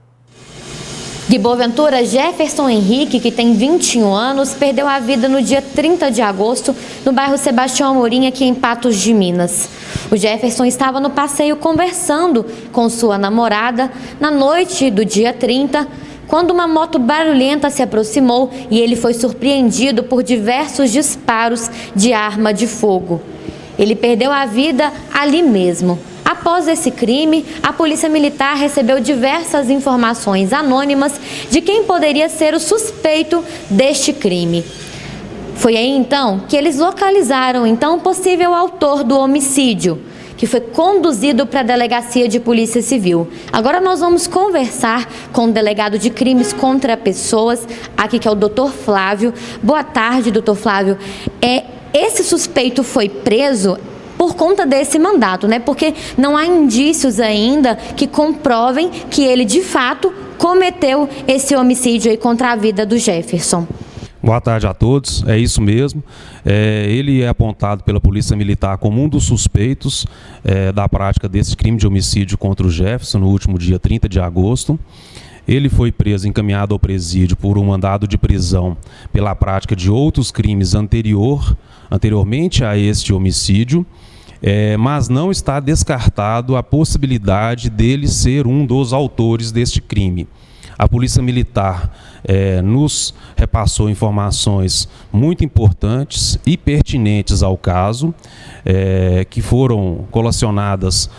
De Boaventura, Jefferson Henrique, que tem 21 anos, perdeu a vida no dia 30 de agosto, no bairro Sebastião Amorim, aqui em Patos de Minas. O Jefferson estava no passeio conversando com sua namorada na noite do dia 30, quando uma moto barulhenta se aproximou e ele foi surpreendido por diversos disparos de arma de fogo. Ele perdeu a vida ali mesmo. Após esse crime, a Polícia Militar recebeu diversas informações anônimas de quem poderia ser o suspeito deste crime. Foi aí então que eles localizaram o possível autor do homicídio, que foi conduzido para a Delegacia de Polícia Civil. Agora nós vamos conversar com o delegado de crimes contra pessoas, aqui que é o Dr. Flávio. Boa tarde, Dr. Flávio. Esse suspeito foi preso por conta desse mandato, né? Porque não há indícios ainda que comprovem que ele, de fato, cometeu esse homicídio aí contra a vida do Jefferson. Boa tarde a todos, é isso mesmo. Ele é apontado pela Polícia Militar como um dos suspeitos da prática desse crime de homicídio contra o Jefferson no último dia 30 de agosto. Ele foi preso e encaminhado ao presídio por um mandado de prisão pela prática de outros crimes anteriormente a este homicídio, mas não está descartado a possibilidade dele ser um dos autores deste crime. A Polícia Militar nos repassou informações muito importantes e pertinentes ao caso, que foram colacionadas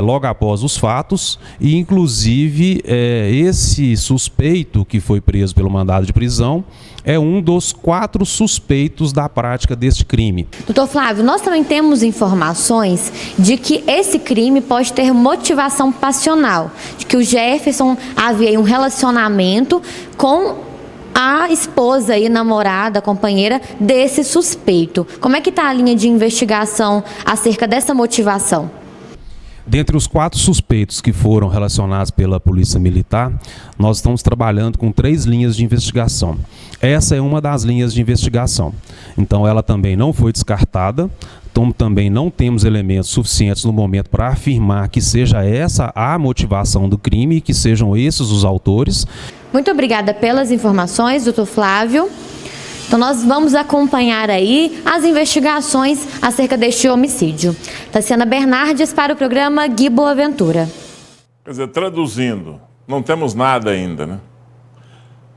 logo após os fatos, e inclusive esse suspeito que foi preso pelo mandado de prisão é um dos 4 suspeitos da prática deste crime. Doutor Flávio, nós também temos informações de que esse crime pode ter motivação passional, de que o Jefferson havia um relacionamento com a esposa e namorada, companheira desse suspeito. Como é que está a linha de investigação acerca dessa motivação? Dentre os 4 suspeitos que foram relacionados pela Polícia Militar, nós estamos trabalhando com 3 linhas de investigação. Essa é uma das linhas de investigação. Então, ela também não foi descartada. Então, também não temos elementos suficientes no momento para afirmar que seja essa a motivação do crime e que sejam esses os autores. Muito obrigada pelas informações, doutor Flávio. Então nós vamos acompanhar aí as investigações acerca deste homicídio. Tassiana Bernardes para o programa Gui Boaventura. Quer dizer, traduzindo, não temos nada ainda, né?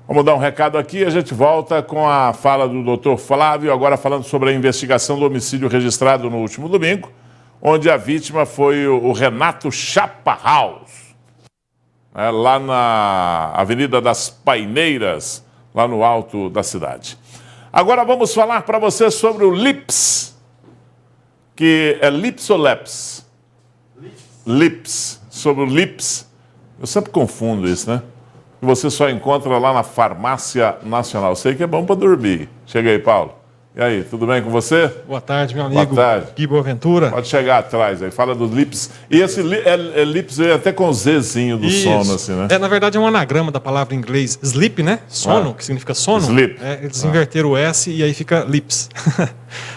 Vamos dar um recado aqui e a gente volta com a fala do doutor Flávio, agora falando sobre a investigação do homicídio registrado no último domingo, onde a vítima foi o Renato Chaparraus, lá na Avenida das Paineiras, lá no alto da cidade. Agora vamos falar para você sobre o LIPS, que é LIPS ou LEPS? LIPS, sobre o LIPS. Eu sempre confundo isso, né? Que você só encontra lá na Farmácia Nacional. Sei que é bom para dormir. Chega aí, Paulo. E aí, tudo bem com você? Boa tarde, meu amigo. Boa tarde. Gui Boaventura. Pode chegar atrás aí, fala dos lips. E esse lips é até com Zzinho do sono, assim, né? Na verdade é um anagrama da palavra em inglês sleep, né? Sono, que significa sono. Sleep. Eles inverteram o S e aí fica lips.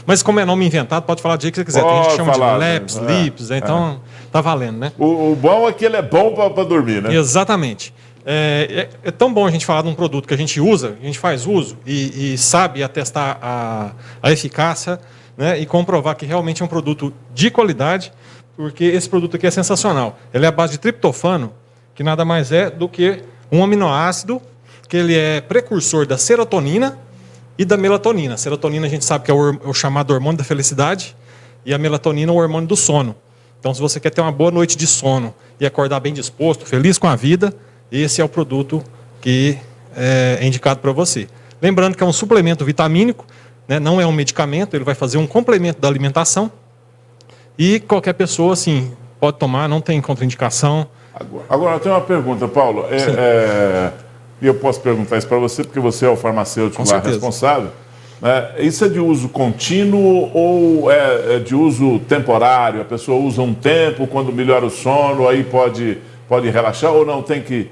Mas como é nome inventado, pode falar do jeito que você quiser. Tem gente que chama de laps, lips, então tá valendo, né? O bom é que ele é bom para dormir, né? Exatamente. É tão bom a gente falar de um produto que a gente usa, a gente faz uso e sabe atestar a eficácia, né, e comprovar que realmente é um produto de qualidade, porque esse produto aqui é sensacional. Ele é à base de triptofano, que nada mais é do que um aminoácido, que ele é precursor da serotonina e da melatonina. A serotonina a gente sabe que é o chamado hormônio da felicidade e a melatonina é o hormônio do sono. Então, se você quer ter uma boa noite de sono e acordar bem disposto, feliz com a vida, esse é o produto que é indicado para você. Lembrando que é um suplemento vitamínico, né, não é um medicamento, ele vai fazer um complemento da alimentação e qualquer pessoa, assim, pode tomar, não tem contraindicação. Agora, eu tenho uma pergunta, Paulo. E eu posso perguntar isso para você, porque você é o farmacêutico lá responsável. Isso é de uso contínuo ou é de uso temporário? A pessoa usa um tempo, quando melhora o sono, aí pode relaxar ou não tem que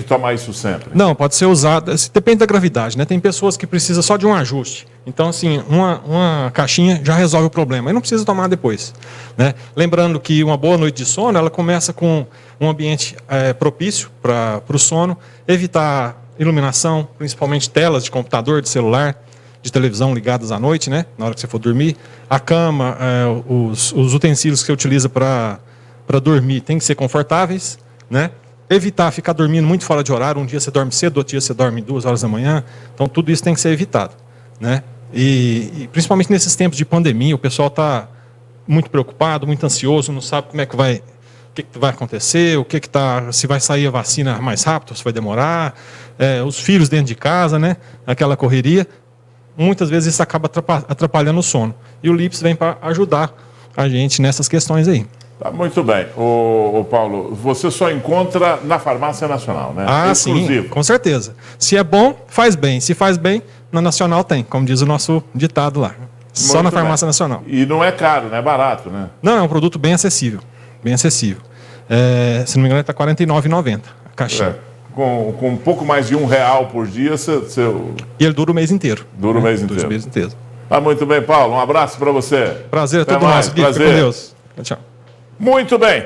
tomar isso sempre? Não, pode ser usado, depende da gravidade, né? Tem pessoas que precisam só de um ajuste. Então, assim, uma caixinha já resolve o problema, aí não precisa tomar depois, né? Lembrando que uma boa noite de sono, ela começa com um ambiente propício para o sono, evitar iluminação, principalmente telas de computador, de celular, de televisão ligadas à noite, né? Na hora que você for dormir. A cama, os utensílios que você utiliza para dormir tem que ser confortáveis, né? Evitar ficar dormindo muito fora de horário. Um dia você dorme cedo, outro dia você dorme 2 horas da manhã. Então, tudo isso tem que ser evitado, né? E principalmente nesses tempos de pandemia, o pessoal está muito preocupado, muito ansioso, não sabe como é que vai, o que vai acontecer, se vai sair a vacina mais rápido, se vai demorar, os filhos dentro de casa, né? Aquela correria. Muitas vezes isso acaba atrapalhando o sono. E o Lips vem para ajudar a gente nessas questões aí. Tá, muito bem. Ô Paulo, você só encontra na Farmácia Nacional, né? Sim, com certeza. Se é bom, faz bem. Se faz bem, na Nacional tem, como diz o nosso ditado lá. Só na Farmácia Nacional. E não é caro, não é barato, né? Não, é um produto bem acessível. Bem acessível. Se não me engano, está R$ 49,90 a caixinha. Com um pouco mais de R$1 por dia, E ele dura o mês inteiro. Dura o mês inteiro. Dura o mês inteiro. Tá muito bem, Paulo. Um abraço para você. Prazer, é todo nosso. Fica com Deus. Tchau. Muito bem.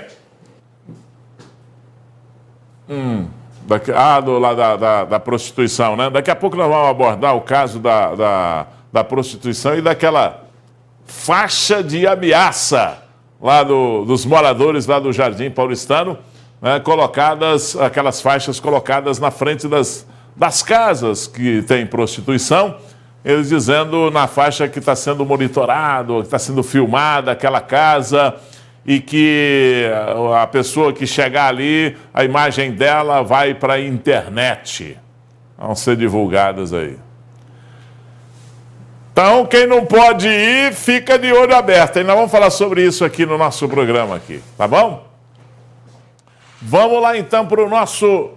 Da prostituição, né? Daqui a pouco nós vamos abordar o caso da prostituição e daquela faixa de ameaça lá dos moradores lá do Jardim Paulistano, né? Aquelas faixas colocadas na frente das casas que tem prostituição, eles dizendo na faixa que está sendo monitorado, que está sendo filmada aquela casa, e que a pessoa que chegar ali, a imagem dela vai para a internet. Vão ser divulgadas aí. Então, quem não pode ir, fica de olho aberto. E nós vamos falar sobre isso aqui no nosso programa aqui, tá bom? Vamos lá então para o nosso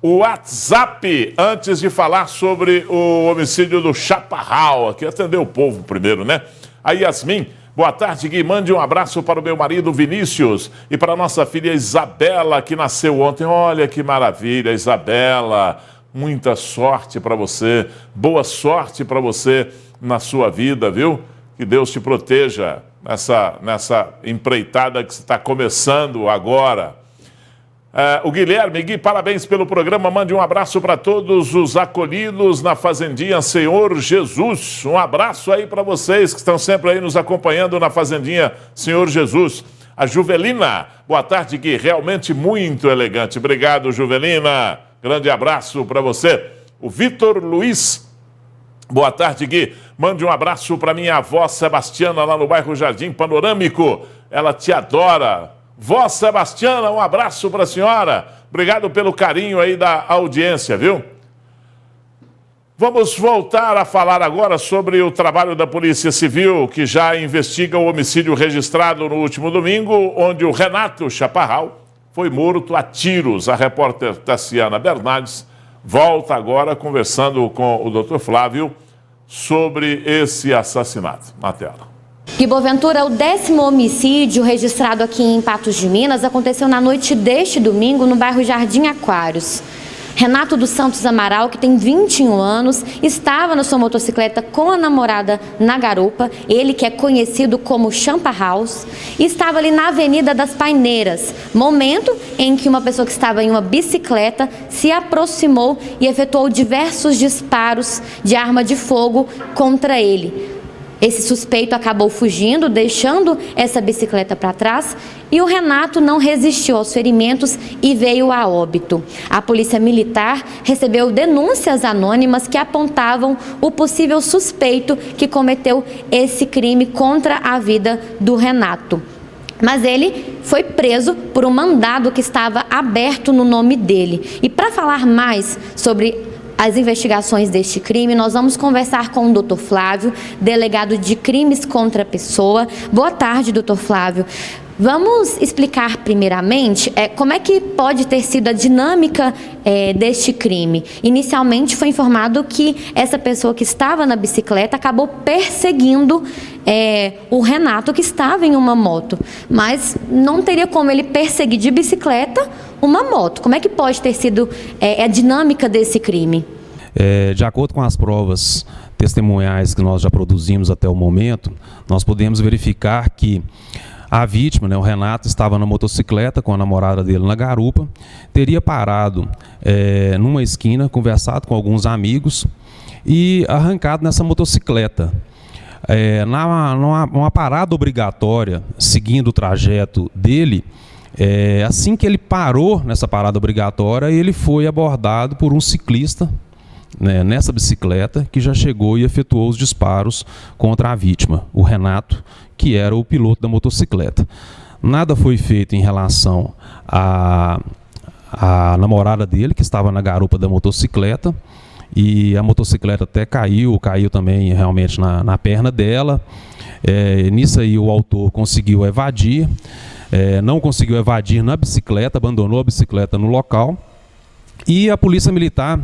WhatsApp, antes de falar sobre o homicídio do Chaparral. Aqui atender o povo primeiro, né? A Yasmin. Boa tarde, Gui. Mande um abraço para o meu marido Vinícius e para a nossa filha Isabela, que nasceu ontem. Olha que maravilha, Isabela. Muita sorte para você. Boa sorte para você na sua vida, viu? Que Deus te proteja nessa empreitada que está começando agora. O Guilherme, Gui, parabéns pelo programa. Mande um abraço para todos os acolhidos na Fazendinha Senhor Jesus. Um abraço aí para vocês que estão sempre aí nos acompanhando na Fazendinha Senhor Jesus. A Juvelina, boa tarde, Gui, realmente muito elegante. Obrigado, Juvelina. Grande abraço para você. O Vitor Luiz, boa tarde, Gui. Mande um abraço para minha avó Sebastiana lá no bairro Jardim Panorâmico. Ela te adora. Vó Sebastiana, um abraço para a senhora. Obrigado pelo carinho aí da audiência, viu? Vamos voltar a falar agora sobre o trabalho da Polícia Civil, que já investiga o homicídio registrado no último domingo, onde o Renato Chaparral foi morto a tiros. A repórter Tassiana Bernardes volta agora conversando com o Dr. Flávio sobre esse assassinato. Na tela. E Boaventura, o 10º homicídio registrado aqui em Patos de Minas aconteceu na noite deste domingo no bairro Jardim Aquários. Renato dos Santos Amaral, que tem 21 anos, estava na sua motocicleta com a namorada na garupa, ele que é conhecido como Champa House, e estava ali na Avenida das Paineiras, momento em que uma pessoa que estava em uma bicicleta se aproximou e efetuou diversos disparos de arma de fogo contra ele. Esse suspeito acabou fugindo, deixando essa bicicleta para trás, e o Renato não resistiu aos ferimentos e veio a óbito. A Polícia Militar recebeu denúncias anônimas que apontavam o possível suspeito que cometeu esse crime contra a vida do Renato. Mas ele foi preso por um mandado que estava aberto no nome dele. E para falar mais sobre as investigações deste crime, nós vamos conversar com o Dr. Flávio, delegado de crimes contra a pessoa. Boa tarde, Dr. Flávio. Vamos explicar primeiramente como é que pode ter sido a dinâmica deste crime. Inicialmente foi informado que essa pessoa que estava na bicicleta acabou perseguindo o Renato, que estava em uma moto, mas não teria como ele perseguir de bicicleta uma moto. Como é que pode ter sido a dinâmica desse crime? De acordo com as provas testemunhais que nós já produzimos até o momento, nós podemos verificar que a vítima, o Renato, estava na motocicleta com a namorada dele na garupa, teria parado numa esquina, conversado com alguns amigos e arrancado nessa motocicleta. Numa parada obrigatória, seguindo o trajeto dele, assim que ele parou nessa parada obrigatória, ele foi abordado por um ciclista, nessa bicicleta, que já chegou e efetuou os disparos contra a vítima, o Renato, que era o piloto da motocicleta. Nada foi feito em relação à namorada dele, que estava na garupa da motocicleta, e a motocicleta até caiu também realmente na perna dela. Nisso aí o autor conseguiu evadir, não conseguiu evadir na bicicleta, abandonou a bicicleta no local, e a Polícia Militar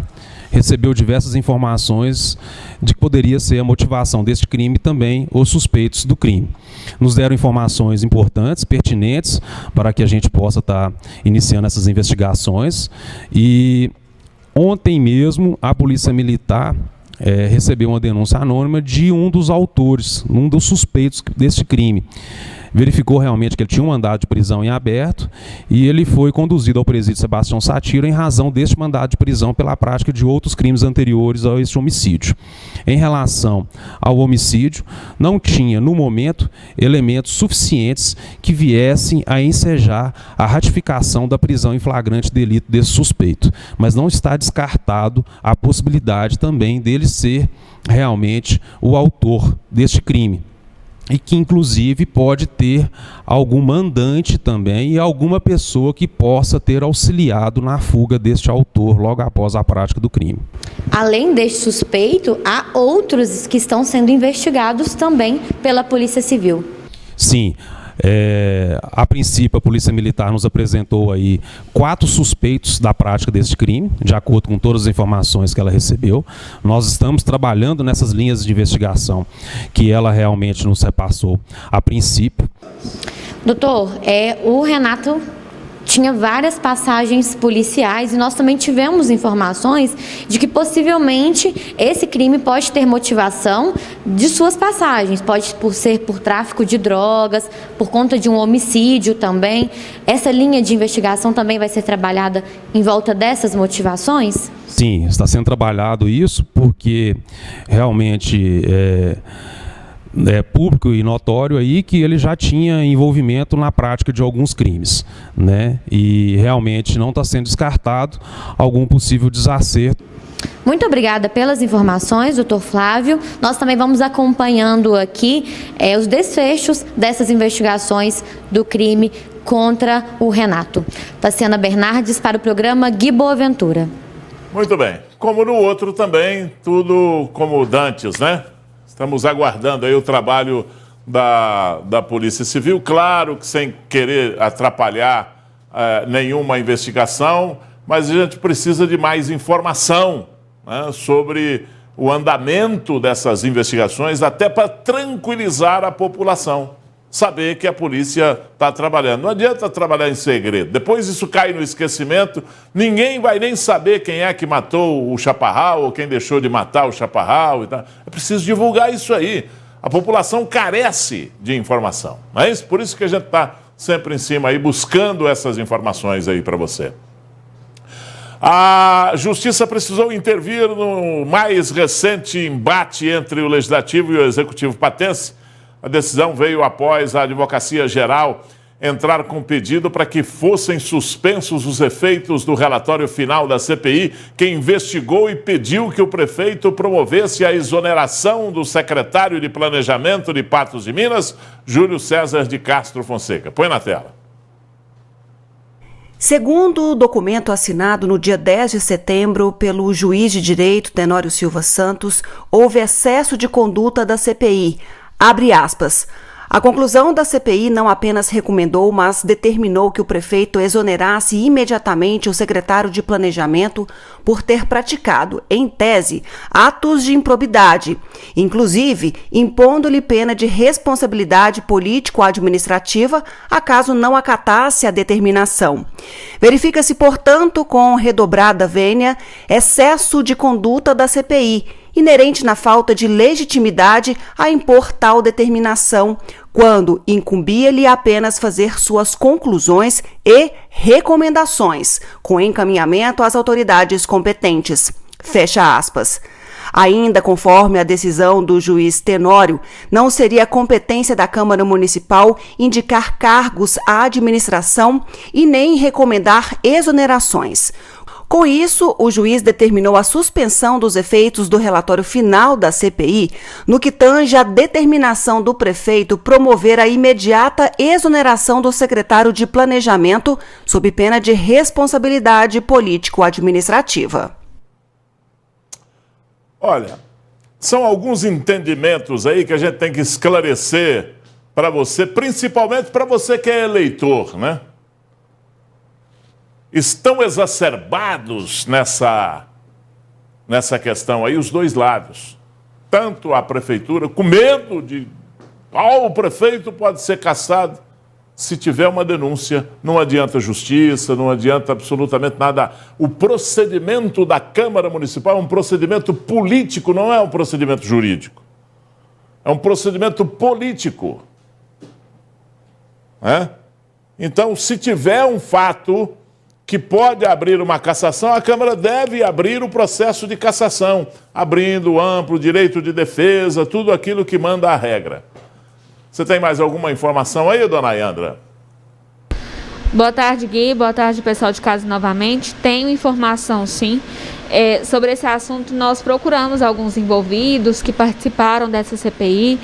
recebeu diversas informações de que poderia ser a motivação deste crime também os suspeitos do crime. Nos deram informações importantes, pertinentes, para que a gente possa estar iniciando essas investigações. E ontem mesmo a Polícia Militar recebeu uma denúncia anônima de um dos autores, um dos suspeitos deste crime. Verificou realmente que ele tinha um mandado de prisão em aberto e ele foi conduzido ao presídio Sebastião Satiro em razão deste mandado de prisão pela prática de outros crimes anteriores a este homicídio. Em relação ao homicídio, não tinha, no momento, elementos suficientes que viessem a ensejar a ratificação da prisão em flagrante delito desse suspeito, mas não está descartado a possibilidade também dele ser realmente o autor deste crime. E que, inclusive, pode ter algum mandante também e alguma pessoa que possa ter auxiliado na fuga deste autor logo após a prática do crime. Além deste suspeito, há outros que estão sendo investigados também pela Polícia Civil. Sim. A princípio, a Polícia Militar nos apresentou aí 4 suspeitos da prática deste crime, de acordo com todas as informações que ela recebeu. Nós estamos trabalhando nessas linhas de investigação que ela realmente nos repassou a princípio. Doutor, o Renato tinha várias passagens policiais e nós também tivemos informações de que possivelmente esse crime pode ter motivação de suas passagens, pode ser por tráfico de drogas, por conta de um homicídio também. Essa linha de investigação também vai ser trabalhada em volta dessas motivações? Sim, está sendo trabalhado isso porque realmente é público e notório aí que ele já tinha envolvimento na prática de alguns crimes, E realmente não está sendo descartado algum possível desacerto. Muito obrigada pelas informações, doutor Flávio. Nós também vamos acompanhando aqui os desfechos dessas investigações do crime contra o Renato. Tassiana Bernardes para o programa Gui Boaventura. Muito bem. Como no outro também, tudo como dantes, Estamos aguardando aí o trabalho da Polícia Civil, claro que sem querer atrapalhar nenhuma investigação, mas a gente precisa de mais informação sobre o andamento dessas investigações, até para tranquilizar a população. Saber que a polícia está trabalhando. Não adianta trabalhar em segredo. Depois isso cai no esquecimento, ninguém vai nem saber quem é que matou o Chaparral ou quem deixou de matar o Chaparral e tal. É preciso divulgar isso aí. A população carece de informação. Não é isso? Por isso que a gente está sempre em cima aí, buscando essas informações aí para você. A Justiça precisou intervir no mais recente embate entre o Legislativo e o Executivo patense. A decisão veio após a Advocacia Geral entrar com pedido para que fossem suspensos os efeitos do relatório final da CPI, que investigou e pediu que o prefeito promovesse a exoneração do secretário de Planejamento de Patos de Minas, Júlio César de Castro Fonseca. Põe na tela. Segundo o documento assinado no dia 10 de setembro pelo juiz de direito Tenório Silva Santos, houve excesso de conduta da CPI. Abre aspas. A conclusão da CPI não apenas recomendou, mas determinou que o prefeito exonerasse imediatamente o secretário de Planejamento por ter praticado, em tese, atos de improbidade, inclusive impondo-lhe pena de responsabilidade político-administrativa acaso não acatasse a determinação. Verifica-se, portanto, com redobrada vênia, excesso de conduta da CPI, inerente na falta de legitimidade a impor tal determinação, quando incumbia-lhe apenas fazer suas conclusões e recomendações, com encaminhamento às autoridades competentes. Fecha aspas. Ainda conforme a decisão do juiz Tenório, não seria competência da Câmara Municipal indicar cargos à administração e nem recomendar exonerações. Com isso, o juiz determinou a suspensão dos efeitos do relatório final da CPI, no que tange à determinação do prefeito promover a imediata exoneração do secretário de Planejamento, sob pena de responsabilidade político-administrativa. Olha, são alguns entendimentos aí que a gente tem que esclarecer para você, principalmente para você que é eleitor, né? Estão exacerbados nessa questão aí os dois lados. Tanto a prefeitura, com medo de... o prefeito pode ser cassado. Se tiver uma denúncia, não adianta justiça, não adianta absolutamente nada. O procedimento da Câmara Municipal é um procedimento político, não é um procedimento jurídico. É um procedimento político. Então, se tiver um fato que pode abrir uma cassação, a Câmara deve abrir o processo de cassação, abrindo amplo direito de defesa, tudo aquilo que manda a regra. Você tem mais alguma informação aí, dona Ayandra? Boa tarde, Gui. Boa tarde, pessoal de casa novamente. Tenho informação, sim. Sobre esse assunto, nós procuramos alguns envolvidos que participaram dessa CPI,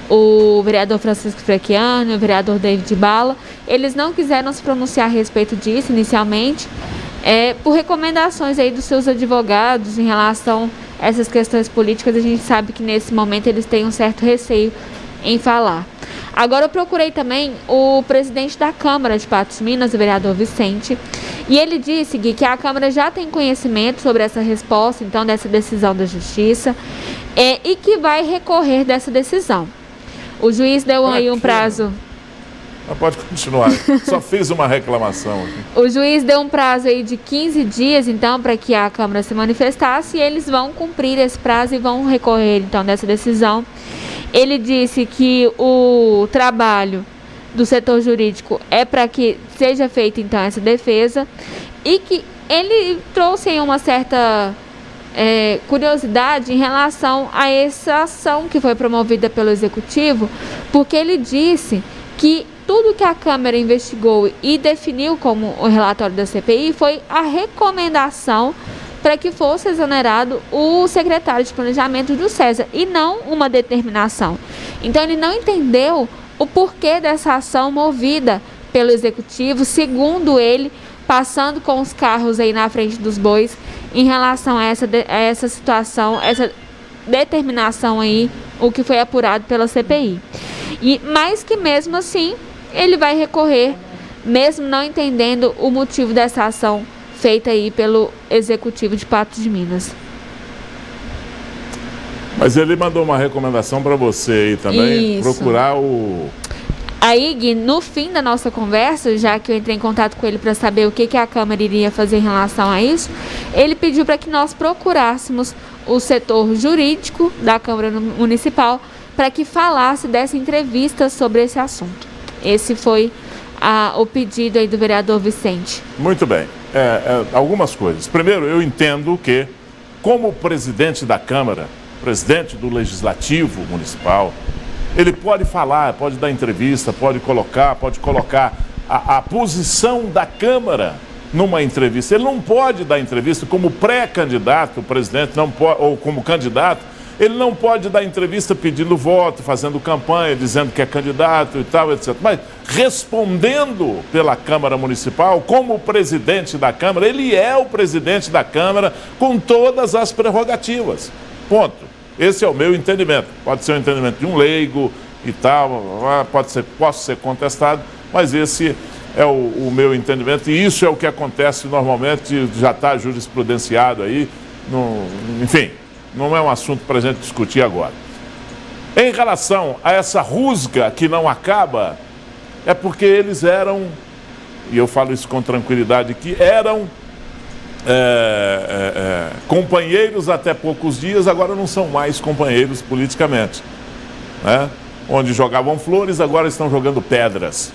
o vereador Francisco Frechiano, o vereador David Bala. Eles não quiseram se pronunciar a respeito disso inicialmente, por recomendações aí dos seus advogados em relação a essas questões políticas. A gente sabe que nesse momento eles têm um certo receio em falar. Agora eu procurei também o presidente da Câmara de Patos de Minas, o vereador Vicente, e ele disse, Gui, que a Câmara já tem conhecimento sobre essa resposta, então, dessa decisão da Justiça, e que vai recorrer dessa decisão. O juiz deu aí um prazo... Pode continuar, só fiz uma reclamação aqui. O juiz deu um prazo aí de 15 dias, então, para que a Câmara se manifestasse, e eles vão cumprir esse prazo e vão recorrer, então, dessa decisão. Ele disse que o trabalho do setor jurídico é para que seja feita, então, essa defesa, e que ele trouxe aí uma certa curiosidade em relação a essa ação que foi promovida pelo Executivo, porque ele disse que tudo que a Câmara investigou e definiu como o relatório da CPI foi a recomendação para que fosse exonerado o secretário de Planejamento, Júlio César, e não uma determinação. Então ele não entendeu o porquê dessa ação movida pelo Executivo, segundo ele, passando com os carros aí na frente dos bois em relação a essa situação, essa determinação aí, o que foi apurado pela CPI. Mas que mesmo assim ele vai recorrer, mesmo não entendendo o motivo dessa ação feita aí pelo Executivo de Patos de Minas. Mas ele mandou uma recomendação para você aí também, Isso. procurar o... Aí, Gui, no fim da nossa conversa, já que eu entrei em contato com ele para saber o que a Câmara iria fazer em relação a isso, ele pediu para que nós procurássemos o setor jurídico da Câmara Municipal para que falasse dessa entrevista sobre esse assunto. Esse foi o pedido aí do vereador Vicente. Muito bem. Algumas coisas. Primeiro, eu entendo que, como presidente da Câmara, presidente do Legislativo Municipal, ele pode falar, pode dar entrevista, pode colocar a posição da Câmara numa entrevista. Ele não pode dar entrevista como pré-candidato, o presidente não pode, ou como candidato, ele não pode dar entrevista pedindo voto, fazendo campanha, dizendo que é candidato e tal, etc. Mas respondendo pela Câmara Municipal, como presidente da Câmara, ele é o presidente da Câmara com todas as prerrogativas. Ponto. Esse é o meu entendimento. Pode ser um entendimento de um leigo e tal, posso ser contestado, mas esse é o meu entendimento e isso é o que acontece normalmente, já está jurisprudenciado aí, enfim, não é um assunto para a gente discutir agora. Em relação a essa rusga que não acaba, é porque eles eram, e eu falo isso com tranquilidade, que eram companheiros até poucos dias, agora não são mais companheiros politicamente, né? Onde jogavam flores, agora estão jogando pedras,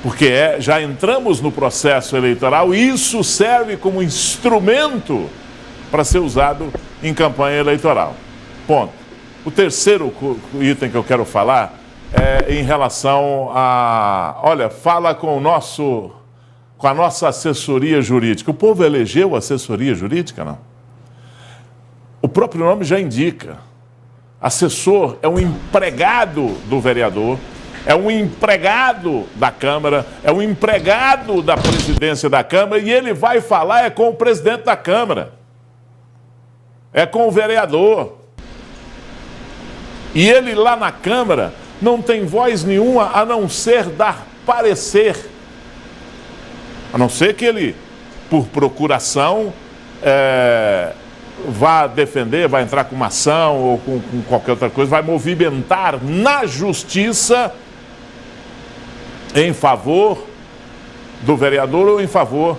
porque já entramos no processo eleitoral e isso serve como instrumento para ser usado em campanha eleitoral. Ponto. O terceiro item que eu quero falar é em relação a... Olha, fala com a nossa assessoria jurídica. O povo elegeu a assessoria jurídica, não? O próprio nome já indica. Assessor é um empregado do vereador, é um empregado da Câmara, é um empregado da presidência da Câmara e ele vai falar com o presidente da Câmara, é com o vereador. E ele lá na Câmara não tem voz nenhuma a não ser dar parecer. A não ser que ele, por procuração, vá defender, vai entrar com uma ação ou com qualquer outra coisa, vai movimentar na justiça em favor do vereador ou em favor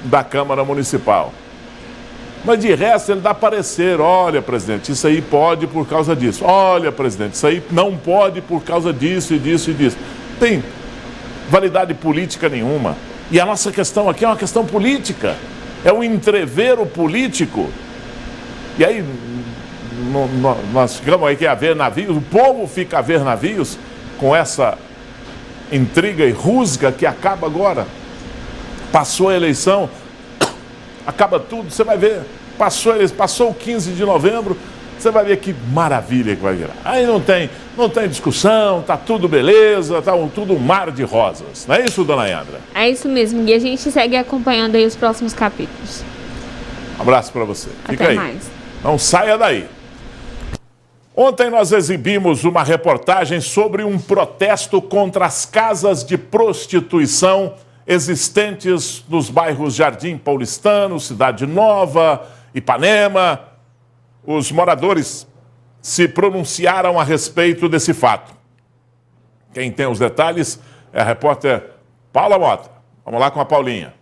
da Câmara Municipal. Mas de resto ele dá parecer, olha, presidente, isso aí pode por causa disso. Olha, presidente, isso aí não pode por causa disso e disso e disso. Tem validade política nenhuma. E a nossa questão aqui é uma questão política. É um entrevero político. E aí nós ficamos aí que a ver navios, o povo fica a ver navios com essa intriga e rusga que acaba agora. Passou a eleição, acaba tudo, você vai ver, passou o 15 de novembro, você vai ver que maravilha que vai virar. Aí não tem discussão, tá tudo beleza, tá tudo um mar de rosas. Não é isso, dona Yandra? É isso mesmo, e a gente segue acompanhando aí os próximos capítulos. Um abraço para você. Fica Até aí. mais. Não saia daí. Ontem nós exibimos uma reportagem sobre um protesto contra as casas de prostituição existentes nos bairros Jardim Paulistano, Cidade Nova, Ipanema. Os moradores se pronunciaram a respeito desse fato. Quem tem os detalhes é a repórter Paula Mota. Vamos lá com a Paulinha.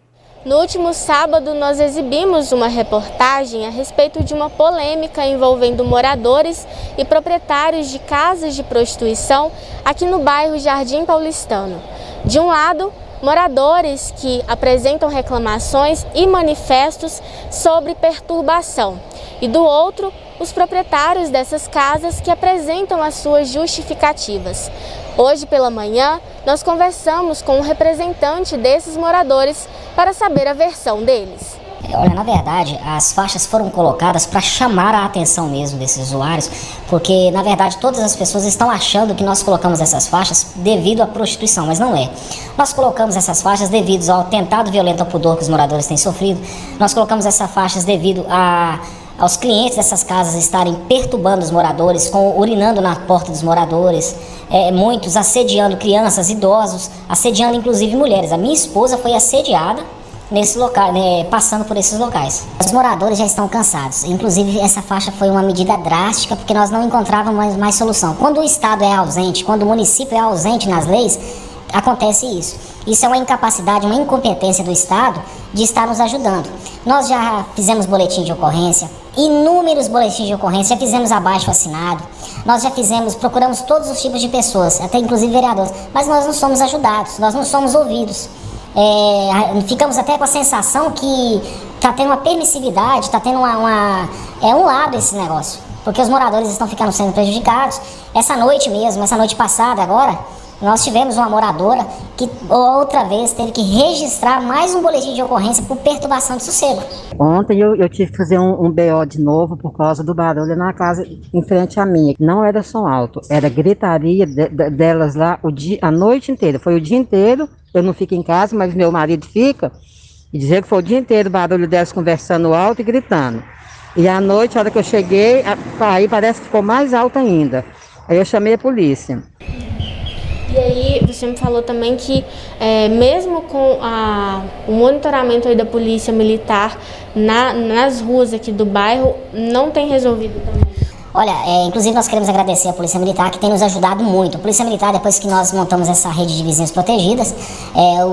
No último sábado, nós exibimos uma reportagem a respeito de uma polêmica envolvendo moradores e proprietários de casas de prostituição aqui no bairro Jardim Paulistano. De um lado, moradores que apresentam reclamações e manifestos sobre perturbação. E do outro, os proprietários dessas casas que apresentam as suas justificativas. Hoje pela manhã, nós conversamos com um representante desses moradores para saber a versão deles. Olha, na verdade, as faixas foram colocadas para chamar a atenção mesmo desses usuários, porque, na verdade, todas as pessoas estão achando que nós colocamos essas faixas devido à prostituição, mas não é. Nós colocamos essas faixas devido ao atentado violento ao pudor que os moradores têm sofrido, nós colocamos essas faixas devido aos clientes dessas casas estarem perturbando os moradores, urinando na porta dos moradores, muitos assediando crianças, idosos, assediando inclusive mulheres. A minha esposa foi assediada nesse local, né, passando por esses locais. Os moradores já estão cansados. Inclusive, essa faixa foi uma medida drástica porque nós não encontrávamos mais solução. Quando o Estado é ausente, quando o município é ausente nas leis, acontece isso. Isso é uma incapacidade, uma incompetência do Estado de estar nos ajudando. Nós já fizemos boletim de ocorrência, inúmeros boletins de ocorrência, já fizemos abaixo assinado, nós já procuramos todos os tipos de pessoas, até inclusive vereadores, mas nós não somos ajudados, nós não somos ouvidos. Ficamos até com a sensação que está tendo uma permissividade, está tendo um lado esse negócio, porque os moradores estão ficando sendo prejudicados. Essa noite mesmo, essa noite passada agora, nós tivemos uma moradora que outra vez teve que registrar mais um boletim de ocorrência por perturbação de sossego. Ontem eu tive que fazer um BO de novo por causa do barulho na casa em frente à minha. Não era som alto, era gritaria delas lá a noite inteira. Foi o dia inteiro, eu não fico em casa, mas meu marido fica. E dizer que foi o dia inteiro o barulho delas conversando alto e gritando. E à noite, a hora que eu cheguei, aí parece que ficou mais alto ainda. Aí eu chamei a polícia. E aí você me falou também que mesmo com o monitoramento aí da polícia militar nas ruas aqui do bairro, não tem resolvido também. Olha, inclusive nós queremos agradecer a Polícia Militar, que tem nos ajudado muito. A Polícia Militar, depois que nós montamos essa rede de vizinhos protegidas,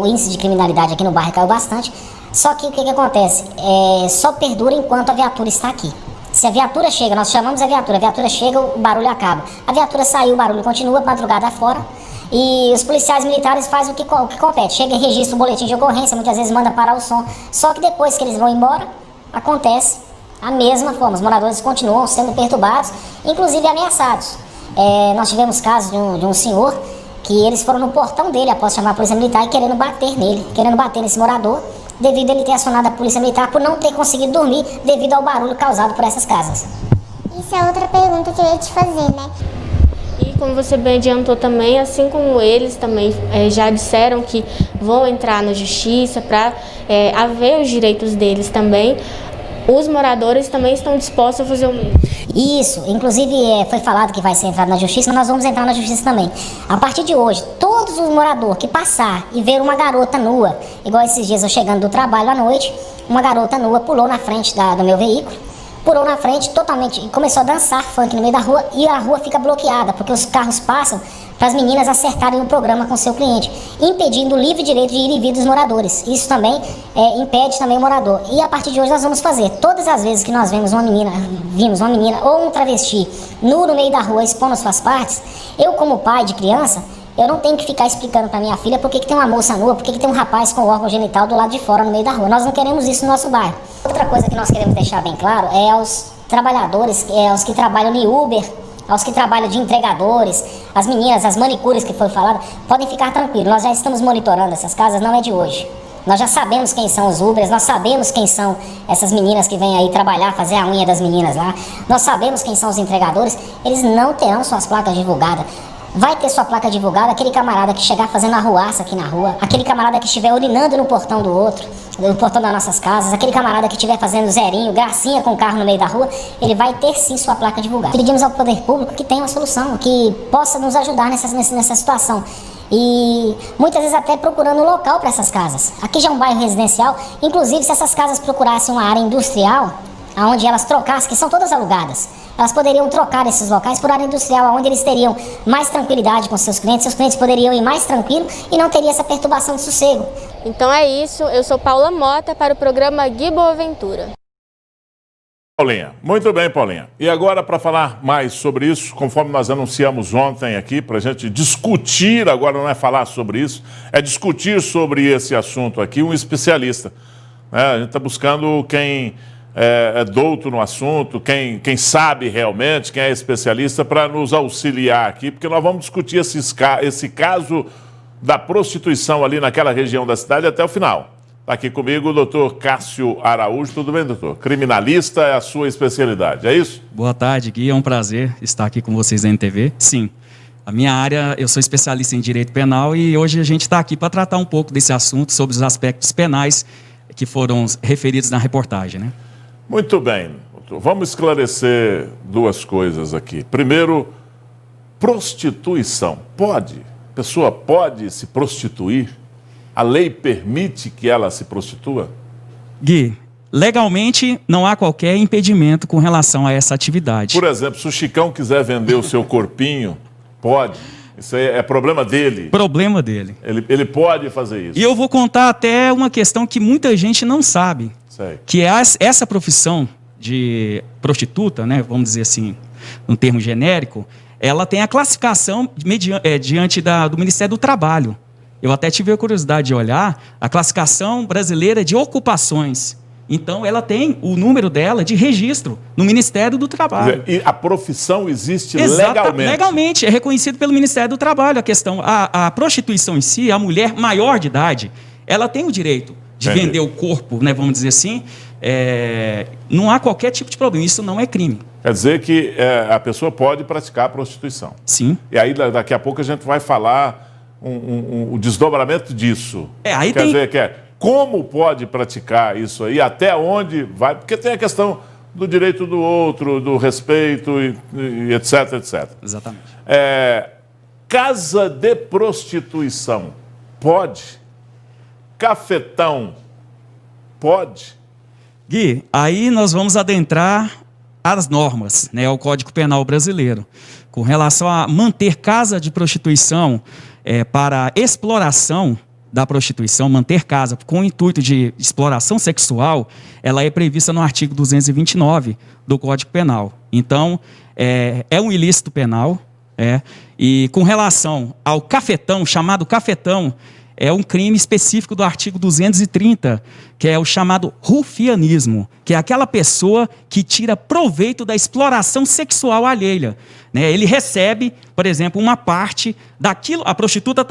o índice de criminalidade aqui no bairro caiu bastante. Só que o que acontece? Só perdura enquanto a viatura está aqui. Se a viatura chega, nós chamamos a viatura chega, o barulho acaba. A viatura saiu, o barulho continua, madrugada fora. E os policiais militares fazem o que compete. Chega e registra o boletim de ocorrência, muitas vezes manda parar o som. Só que depois que eles vão embora, acontece a mesma forma. Os moradores continuam sendo perturbados, inclusive ameaçados. Nós tivemos casos de um senhor que eles foram no portão dele após chamar a polícia militar e querendo bater nesse morador, devido a ele ter acionado a polícia militar por não ter conseguido dormir devido ao barulho causado por essas casas. Isso é outra pergunta que eu ia te fazer, né? E como você bem adiantou também, assim como eles também já disseram que vão entrar na justiça para haver os direitos deles também, os moradores também estão dispostos a fazer o mesmo. Isso, inclusive foi falado que vai ser entrado na justiça, mas nós vamos entrar na justiça também. A partir de hoje, todos os moradores que passar e ver uma garota nua, igual esses dias eu chegando do trabalho à noite, uma garota nua pulou na frente do meu veículo, pulou na frente totalmente e começou a dançar funk no meio da rua, e a rua fica bloqueada, porque os carros passam para as meninas acertarem o programa com seu cliente, impedindo o livre direito de ir e vir dos moradores. Isso também impede também o morador. E a partir de hoje nós vamos fazer, todas as vezes que nós vimos uma menina ou um travesti nu no meio da rua expondo suas partes, eu como pai de criança, eu não tenho que ficar explicando para minha filha por que tem uma moça nua, por que tem um rapaz com órgão genital do lado de fora no meio da rua. Nós não queremos isso no nosso bairro. Outra coisa que nós queremos deixar bem claro é aos trabalhadores, aos que trabalham em Uber, aos que trabalham de entregadores, as meninas, as manicures que foi falado, podem ficar tranquilos. Nós já estamos monitorando essas casas, não é de hoje. Nós já sabemos quem são os Ubers, nós sabemos quem são essas meninas que vêm aí trabalhar, fazer a unha das meninas lá. Nós sabemos quem são os entregadores, eles não terão suas placas divulgadas. Vai ter sua placa divulgada aquele camarada que chegar fazendo arruaça aqui na rua, aquele camarada que estiver urinando no portão do outro, no portão das nossas casas, aquele camarada que estiver fazendo zerinho, gracinha com o carro no meio da rua, ele vai ter sim sua placa divulgada. Pedimos ao poder público que tenha uma solução, que possa nos ajudar nessa situação. E muitas vezes até procurando um local para essas casas. Aqui já é um bairro residencial, inclusive se essas casas procurassem uma área industrial, onde elas trocassem, que são todas alugadas, elas poderiam trocar esses locais por área industrial, onde eles teriam mais tranquilidade com seus clientes poderiam ir mais tranquilo e não teria essa perturbação de sossego. Então é isso, eu sou Paula Mota para o programa Gui Boaventura. Paulinha, muito bem, Paulinha. E agora, para falar mais sobre isso, conforme nós anunciamos ontem aqui, para a gente discutir, agora não é falar sobre isso, é discutir sobre esse assunto aqui, um especialista. A gente está buscando quem é douto no assunto, quem sabe realmente, quem é especialista, para nos auxiliar aqui, porque nós vamos discutir esse caso da prostituição ali naquela região da cidade até o final. Está aqui comigo o doutor Cássio Araújo. Tudo bem, doutor? Criminalista é a sua especialidade, é isso? Boa tarde, Gui. É um prazer estar aqui com vocês na NTV. Sim, a minha área, eu sou especialista em direito penal e hoje a gente está aqui para tratar um pouco desse assunto, sobre os aspectos penais que foram referidos na reportagem, né? Muito bem, doutor. Vamos esclarecer duas coisas aqui. Primeiro, prostituição. Pode? A pessoa pode se prostituir? A lei permite que ela se prostitua? Gui, legalmente não há qualquer impedimento com relação a essa atividade. Por exemplo, se o Chicão quiser vender o seu corpinho, pode. Isso aí é problema dele. Problema dele. Ele pode fazer isso. E eu vou contar até uma questão que muita gente não sabe. Sei. Que é essa profissão de prostituta, né, vamos dizer assim, um termo genérico, ela tem a classificação diante do Ministério do Trabalho. Eu até tive a curiosidade de olhar a classificação brasileira de ocupações. Então, ela tem o número dela de registro no Ministério do Trabalho. E a profissão existe legalmente? Legalmente, é reconhecido pelo Ministério do Trabalho a questão. A prostituição em si, a mulher maior de idade, ela tem o direito de vender o corpo, né, vamos dizer assim. Não há qualquer tipo de problema, isso não é crime. Quer dizer que a pessoa pode praticar a prostituição. Sim. E aí, daqui a pouco, a gente vai falar o desdobramento disso. Aí Quer dizer, como pode praticar isso aí, até onde vai, porque tem a questão do direito do outro, do respeito, e etc, etc. Exatamente. Casa de prostituição, pode? Cafetão, pode? Gui, aí nós vamos adentrar as normas, né, ao Código Penal brasileiro, com relação a manter casa de prostituição para exploração da prostituição, manter casa com o intuito de exploração sexual, ela é prevista no artigo 229 do Código Penal. Então, é um ilícito penal, e com relação ao cafetão, chamado cafetão, é um crime específico do artigo 230, que é o chamado rufianismo, que é aquela pessoa que tira proveito da exploração sexual alheia. Né? Ele recebe, por exemplo, uma parte daquilo, a prostituta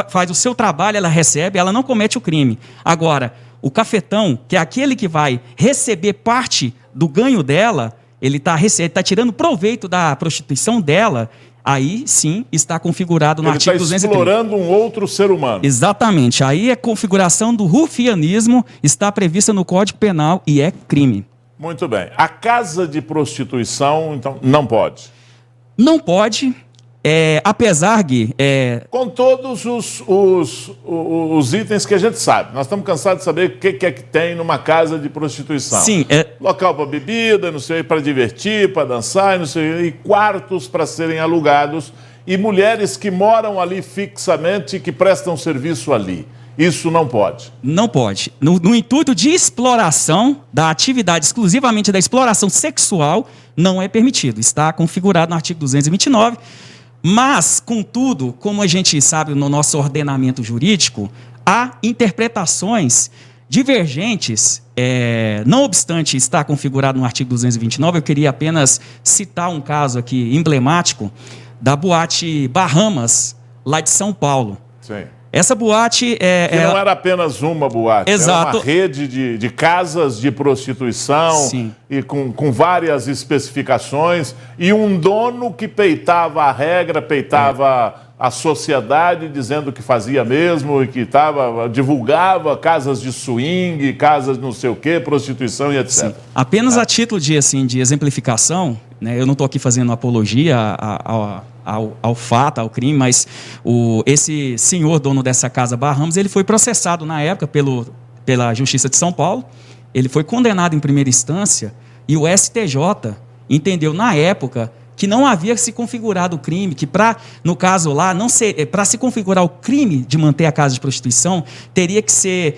faz o seu trabalho, ela recebe, ela não comete o crime. Agora, o cafetão, que é aquele que vai receber parte do ganho dela, ele está tirando proveito da prostituição dela, aí sim está configurado no artigo 230. Ele está explorando um outro ser humano. Exatamente. Aí a configuração do rufianismo está prevista no Código Penal e é crime. Muito bem. A casa de prostituição, então, não pode? Não pode. Apesar, Gui... Com todos os itens que a gente sabe. Nós estamos cansados de saber o que é que tem numa casa de prostituição. Sim. Local para bebida, não sei, para divertir, para dançar, não sei, e quartos para serem alugados, e mulheres que moram ali fixamente e que prestam serviço ali. Isso não pode? Não pode. No intuito de exploração da atividade, exclusivamente da exploração sexual, não é permitido. Está configurado no artigo 229. Mas, contudo, como a gente sabe no nosso ordenamento jurídico, há interpretações divergentes. Não obstante estar configurado no artigo 229, eu queria apenas citar um caso aqui emblemático da boate Bahamas, lá de São Paulo. Sim. Essa boate... que não era apenas uma boate, exato. Era uma rede de casas de prostituição. Sim. E com várias especificações, e um dono que peitava a regra, peitava a sociedade, dizendo que fazia mesmo, e que divulgava casas de swing, casas não sei o quê, prostituição e etc. Sim. Apenas a título de exemplificação, né, eu não estou aqui fazendo apologia ao fato, ao crime, mas esse senhor dono dessa casa Bahamas, ele foi processado na época pela Justiça de São Paulo, ele foi condenado em primeira instância e o STJ entendeu na época que não havia se configurado o crime, que no caso lá, para se configurar o crime de manter a casa de prostituição, teria que se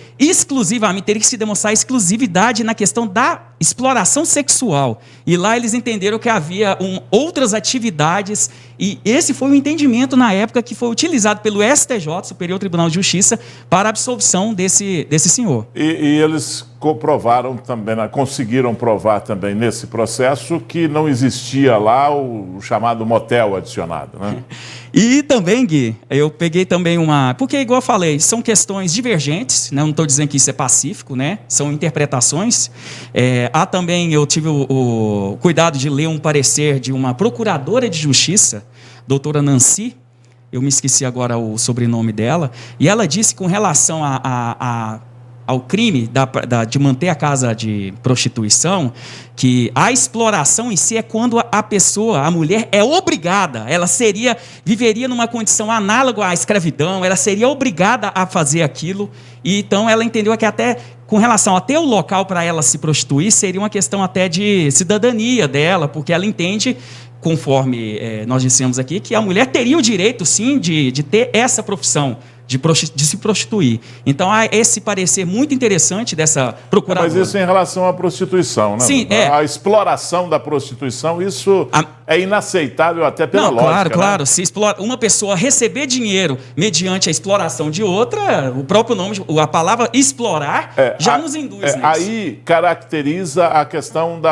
demonstrar exclusividade na questão da exploração sexual. E lá eles entenderam que havia outras atividades, e esse foi o entendimento na época que foi utilizado pelo STJ, Superior Tribunal de Justiça, para a absolvição desse senhor. E eles comprovaram também, conseguiram provar também nesse processo que não existia lá o chamado motel adicionado, né? E também, Gui, eu peguei também porque, igual eu falei, são questões divergentes, né? Não estou dizendo que isso é pacífico, né? São interpretações. Há também, eu tive o cuidado de ler um parecer de uma procuradora de justiça, doutora Nancy, eu me esqueci agora o sobrenome dela, e ela disse com relação a ao crime de manter a casa de prostituição, que a exploração em si é quando a mulher é obrigada, ela viveria numa condição análoga à escravidão, ela seria obrigada a fazer aquilo, e então ela entendeu que até com relação a ter o local para ela se prostituir, seria uma questão até de cidadania dela, porque ela entende, conforme nós dissemos aqui, que a mulher teria o direito, sim, de ter essa profissão, de se prostituir. Então, há esse parecer muito interessante dessa procuradora. Mas isso em relação à prostituição, né? Sim, A exploração da prostituição, isso é inaceitável até pela lógica. Claro. Né? Se uma pessoa receber dinheiro mediante a exploração de outra, o próprio nome, a palavra explorar, já nos induz nisso. Aí caracteriza a questão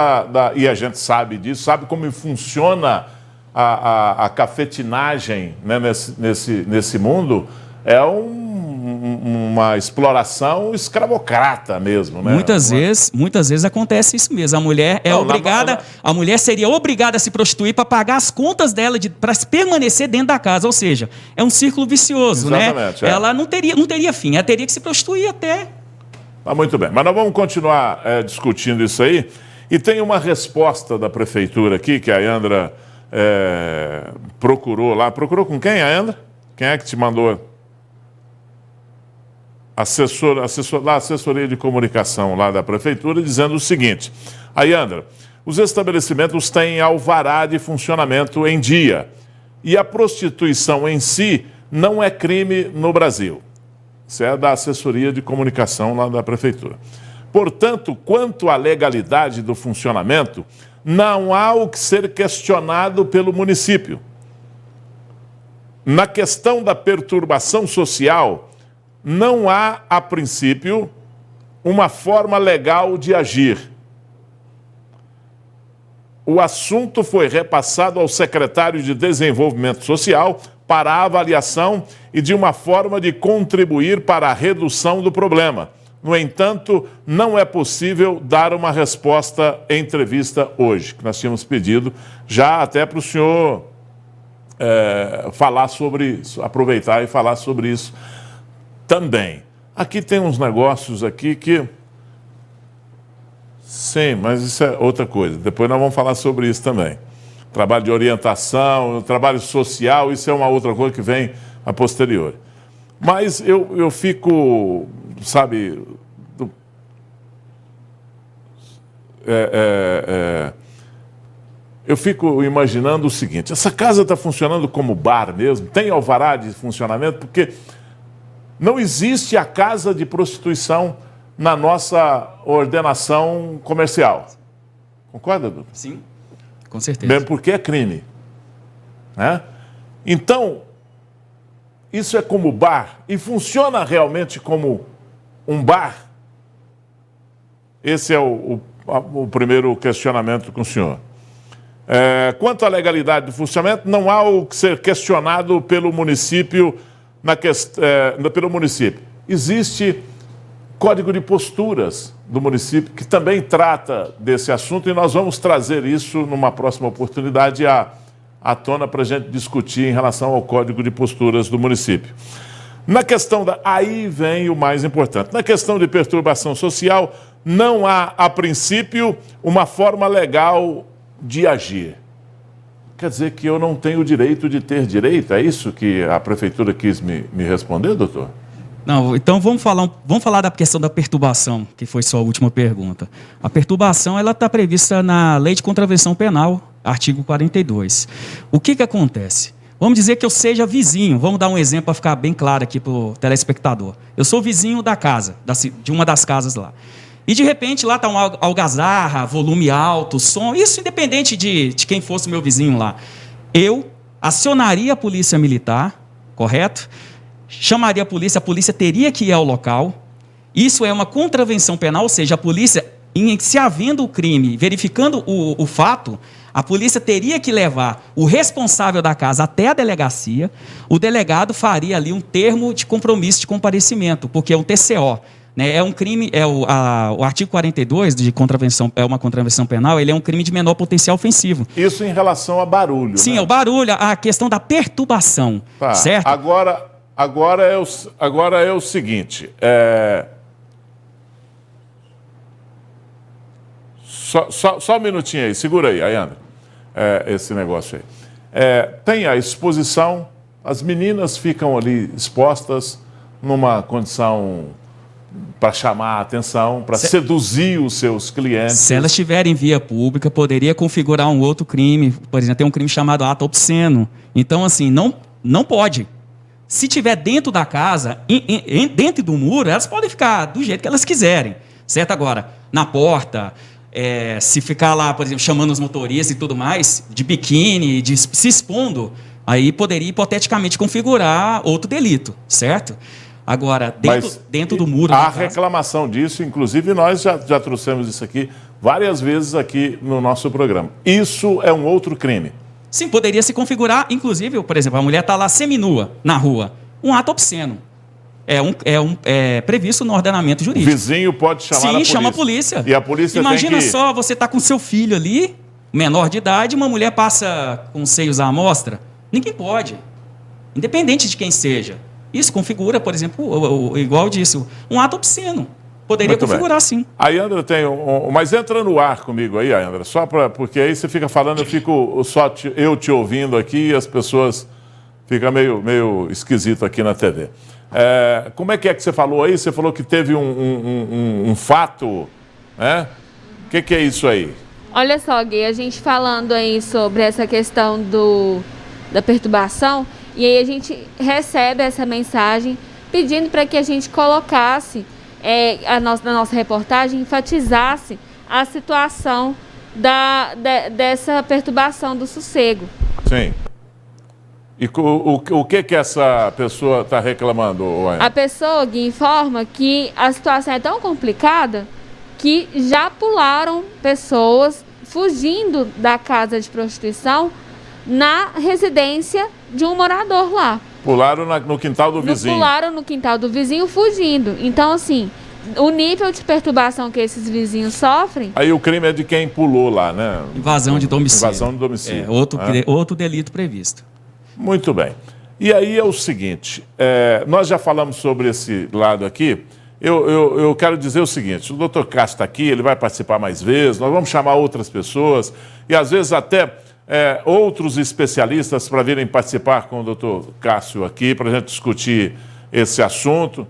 e a gente sabe disso, sabe como funciona a cafetinagem, né, nesse mundo. É uma exploração escravocrata mesmo, né? Muitas vezes acontece isso mesmo. A mulher a mulher seria obrigada a se prostituir para pagar as contas dela, para permanecer dentro da casa. Ou seja, é um círculo vicioso, exatamente, né? Ela não teria fim, ela teria que se prostituir até. Muito bem, mas nós vamos continuar discutindo isso aí. E tem uma resposta da prefeitura aqui, que a Yandra procurou lá. Procurou com quem, a Yandra? Quem é que te mandou? Da assessoria de comunicação lá da prefeitura, dizendo o seguinte: Yandra, os estabelecimentos têm alvará de funcionamento em dia e a prostituição em si não é crime no Brasil. Isso é da assessoria de comunicação lá da prefeitura. Portanto, quanto à legalidade do funcionamento, não há o que ser questionado pelo município. Na questão da perturbação social, não há, a princípio, uma forma legal de agir. O assunto foi repassado ao secretário de Desenvolvimento Social para a avaliação e de uma forma de contribuir para a redução do problema. No entanto, não é possível dar uma resposta em entrevista hoje, que nós tínhamos pedido já até para o senhor falar sobre isso, aproveitar e falar sobre isso também. Aqui tem uns negócios aqui que... Sim, mas isso é outra coisa. Depois nós vamos falar sobre isso também. Trabalho de orientação, trabalho social, isso é uma outra coisa que vem a posteriori. Mas eu fico, sabe... Eu fico imaginando o seguinte: essa casa está funcionando como bar mesmo? Tem alvará de funcionamento? Porque não existe a casa de prostituição na nossa ordenação comercial. Concorda, doutor? Sim, com certeza. Bem, porque é crime. Né? Então, isso é como bar e funciona realmente como um bar? Esse é o primeiro questionamento com o senhor. Quanto à legalidade do funcionamento, não há o que ser questionado pelo município. Pelo município. Existe código de posturas do município que também trata desse assunto e nós vamos trazer isso numa próxima oportunidade à tona para a gente discutir em relação ao código de posturas do município. Na questão aí vem o mais importante. Na questão de perturbação social, não há, a princípio, uma forma legal de agir. Quer dizer que eu não tenho o direito de ter direito? É isso que a prefeitura quis me responder, doutor? Não, então vamos falar da questão da perturbação, que foi sua última pergunta. A perturbação ela está prevista na Lei de Contravenção Penal, artigo 42. O que acontece? Vamos dizer que eu seja vizinho, vamos dar um exemplo para ficar bem claro aqui para o telespectador. Eu sou vizinho da casa, de uma das casas lá. E de repente lá está uma algazarra, volume alto, som, isso independente de quem fosse o meu vizinho lá. Eu acionaria a polícia militar, correto? Chamaria a polícia teria que ir ao local. Isso é uma contravenção penal, ou seja, a polícia, se havendo o crime, verificando o fato, a polícia teria que levar o responsável da casa até a delegacia, o delegado faria ali um termo de compromisso de comparecimento, porque é um TCO. É um crime, o artigo 42 de contravenção, é uma contravenção penal, ele é um crime de menor potencial ofensivo. Isso em relação a barulho, Sim, né? O barulho, a questão da perturbação, certo? Agora é o seguinte, Só um minutinho aí, segura aí, Ayandra, esse negócio aí. Tem a exposição, as meninas ficam ali expostas numa condição para chamar a atenção, para seduzir os seus clientes. Se elas estiverem em via pública, poderia configurar um outro crime. Por exemplo, tem um crime chamado ato obsceno. Então, assim, não pode. Se tiver dentro da casa, dentro do muro, elas podem ficar do jeito que elas quiserem. Certo? Agora, na porta, se ficar lá, por exemplo, chamando os motoristas e tudo mais, de biquíni, se expondo, aí poderia hipoteticamente configurar outro delito, certo? Agora, dentro do muro... Há reclamação disso, inclusive nós já trouxemos isso aqui várias vezes aqui no nosso programa. Isso é um outro crime. Sim, poderia se configurar, inclusive, por exemplo, a mulher está lá seminua na rua, um ato obsceno. É previsto no ordenamento jurídico. O vizinho pode chamar a polícia. Sim, chama a polícia. E a polícia Imagina tem que... só, você está com seu filho ali, menor de idade, uma mulher passa com os seios à amostra. Ninguém pode, independente de quem seja. Isso configura, por exemplo, igual eu disse, um ato obsceno. Poderia configurar, sim. A Ayandra tem mas entra no ar comigo aí, Ayandra, porque aí você fica falando, eu fico eu te ouvindo aqui e as pessoas ficam meio esquisito aqui na TV. Como é que você falou aí? Você falou que teve um fato, né? O que é isso aí? Olha só, Gui, a gente falando aí sobre essa questão da perturbação, e aí a gente recebe essa mensagem pedindo para que a gente colocasse, na nossa reportagem, enfatizasse a situação dessa perturbação do sossego. Sim. E o que essa pessoa está reclamando, Ayandra? A pessoa, Gui, informa que a situação é tão complicada que já pularam pessoas fugindo da casa de prostituição na residência de um morador lá. Pularam no quintal do vizinho. Pularam no quintal do vizinho fugindo. Então, assim, o nível de perturbação que esses vizinhos sofrem... Aí o crime é de quem pulou lá, né? Invasão de domicílio. Invasão de domicílio. Outro delito previsto. Muito bem. E aí é o seguinte, nós já falamos sobre esse lado aqui. Eu quero dizer o seguinte, o doutor Cássio está aqui, ele vai participar mais vezes, nós vamos chamar outras pessoas e às vezes até outros especialistas para virem participar com o doutor Cássio aqui, para a gente discutir esse assunto.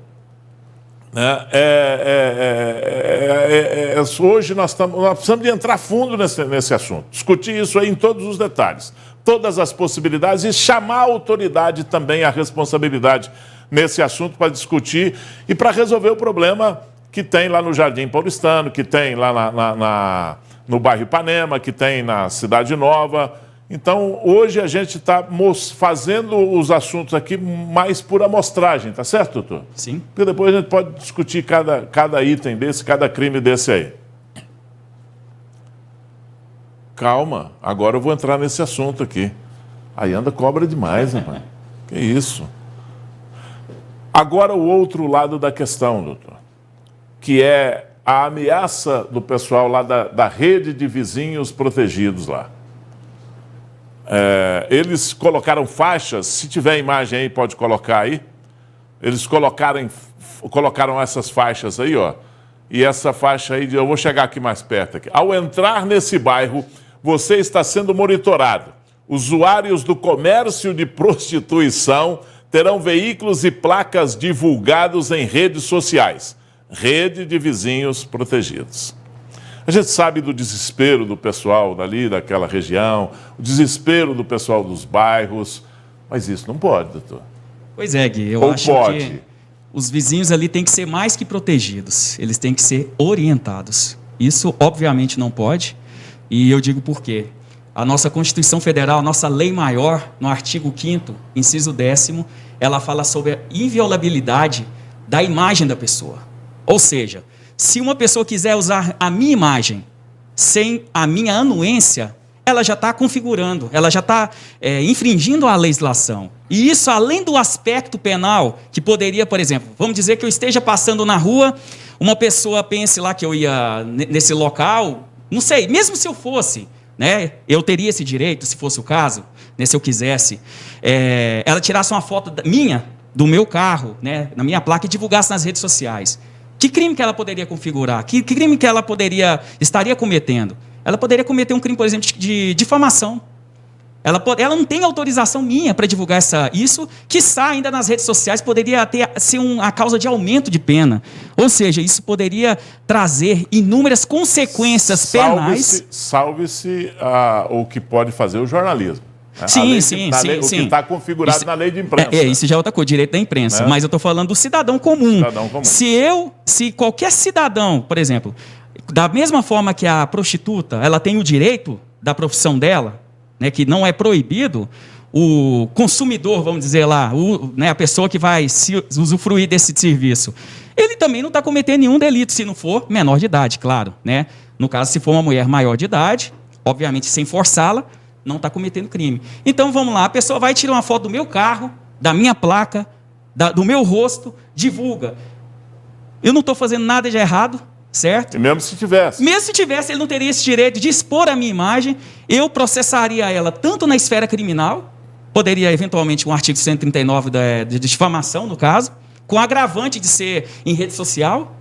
Hoje nós precisamos de entrar fundo nesse assunto, discutir isso aí em todos os detalhes, todas as possibilidades e chamar a autoridade também à responsabilidade nesse assunto para discutir e para resolver o problema que tem lá no Jardim Paulistano, que tem lá no bairro Ipanema, que tem na Cidade Nova. Então, hoje a gente está fazendo os assuntos aqui mais por amostragem, tá certo, doutor? Sim. Porque depois a gente pode discutir cada item desse, cada crime desse aí. Calma, agora eu vou entrar nesse assunto aqui. Aí anda cobra demais, rapaz. Que isso? Agora o outro lado da questão, doutor, que é a ameaça do pessoal lá da rede de vizinhos protegidos lá. Eles colocaram faixas, se tiver imagem aí, pode colocar aí. Eles colocaram essas faixas aí, ó. E essa faixa aí, eu vou chegar aqui mais perto. Aqui. Ao entrar nesse bairro, você está sendo monitorado. Usuários do comércio de prostituição terão veículos e placas divulgados em redes sociais. Rede de vizinhos protegidos. A gente sabe do desespero do pessoal dali, daquela região, o desespero do pessoal dos bairros, mas isso não pode, doutor. Pois é, Gui, eu acho que os vizinhos ali têm que ser mais que protegidos, eles têm que ser orientados. Isso, obviamente, não pode, e eu digo por quê. A nossa Constituição Federal, a nossa lei maior, no artigo 5º, inciso 10º, ela fala sobre a inviolabilidade da imagem da pessoa. Ou seja, se uma pessoa quiser usar a minha imagem sem a minha anuência, ela já está configurando, ela já está infringindo a legislação. E isso, além do aspecto penal, que poderia, por exemplo, vamos dizer que eu esteja passando na rua, uma pessoa pense lá que eu ia nesse local, não sei, mesmo se eu fosse, né, eu teria esse direito, se fosse o caso, né, se eu quisesse, ela tirasse uma foto minha, do meu carro, né, na minha placa e divulgasse nas redes sociais. Que crime que ela poderia configurar? Que crime que ela estaria cometendo? Ela poderia cometer um crime, por exemplo, de difamação. Ela não tem autorização minha para divulgar isso, quiçá ainda nas redes sociais poderia ser a causa de aumento de pena. Ou seja, isso poderia trazer inúmeras consequências penais. Salve-se o que pode fazer o jornalismo. Sim. O que está configurado na lei de imprensa. Isso já é outra coisa, direito da imprensa. Né? Mas eu estou falando do cidadão comum. Se qualquer cidadão, por exemplo, da mesma forma que a prostituta, ela tem o direito da profissão dela, né, que não é proibido, o consumidor, vamos dizer lá, a pessoa que vai usufruir desse serviço, ele também não está cometendo nenhum delito, se não for menor de idade, claro. Né? No caso, se for uma mulher maior de idade, obviamente sem forçá-la, não está cometendo crime. Então, vamos lá, a pessoa vai tirar uma foto do meu carro, da minha placa, do meu rosto, divulga. Eu não estou fazendo nada de errado, certo? E mesmo se tivesse. Mesmo se tivesse, ele não teria esse direito de expor a minha imagem. Eu processaria ela tanto na esfera criminal, poderia eventualmente um artigo 139 de difamação, no caso, com agravante de ser em rede social,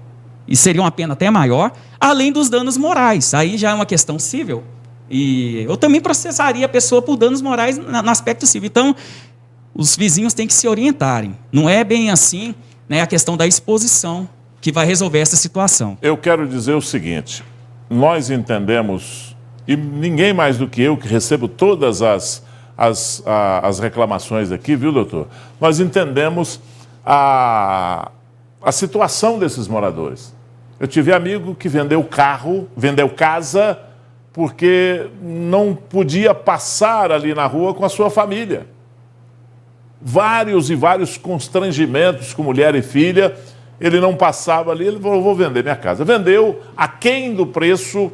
e seria uma pena até maior, além dos danos morais. Aí já é uma questão civil. E eu também processaria a pessoa por danos morais no aspecto civil. Então, os vizinhos têm que se orientarem. Não é bem assim, né, a questão da exposição que vai resolver essa situação. Eu quero dizer o seguinte, nós entendemos, e ninguém mais do que eu, que recebo todas as reclamações aqui, viu, doutor? Nós entendemos a situação desses moradores. Eu tive amigo que vendeu carro, vendeu casa, porque não podia passar ali na rua com a sua família. Vários e vários constrangimentos com mulher e filha. Ele não passava ali, ele falou, vou vender minha casa. Vendeu aquém do preço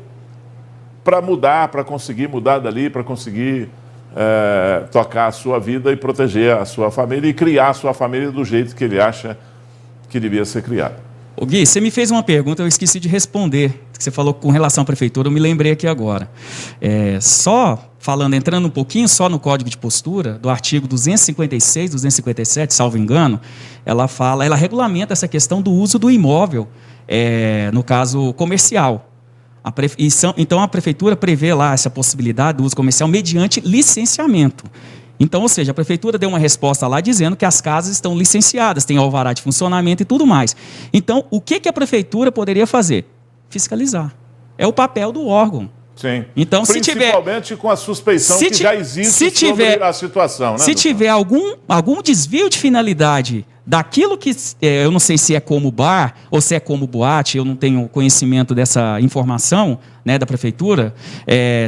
para mudar, para conseguir mudar dali, para conseguir tocar a sua vida e proteger a sua família e criar a sua família do jeito que ele acha que devia ser criada. Ô Gui, você me fez uma pergunta, eu esqueci de responder. Você falou com relação à prefeitura, eu me lembrei aqui agora. Entrando um pouquinho só no Código de Postura, do artigo 256, 257, salvo engano, ela regulamenta essa questão do uso do imóvel, no caso comercial. Então, a prefeitura prevê lá essa possibilidade do uso comercial mediante licenciamento. Então, ou seja, a prefeitura deu uma resposta lá dizendo que as casas estão licenciadas, tem alvará de funcionamento e tudo mais. Então, o que a prefeitura poderia fazer? Fiscalizar. É o papel do órgão. Sim. Então, principalmente com a suspeição que já existe sobre a situação. Né, se tiver algum desvio de finalidade daquilo que, eu não sei se é como bar ou se é como boate, eu não tenho conhecimento dessa informação, né, da prefeitura,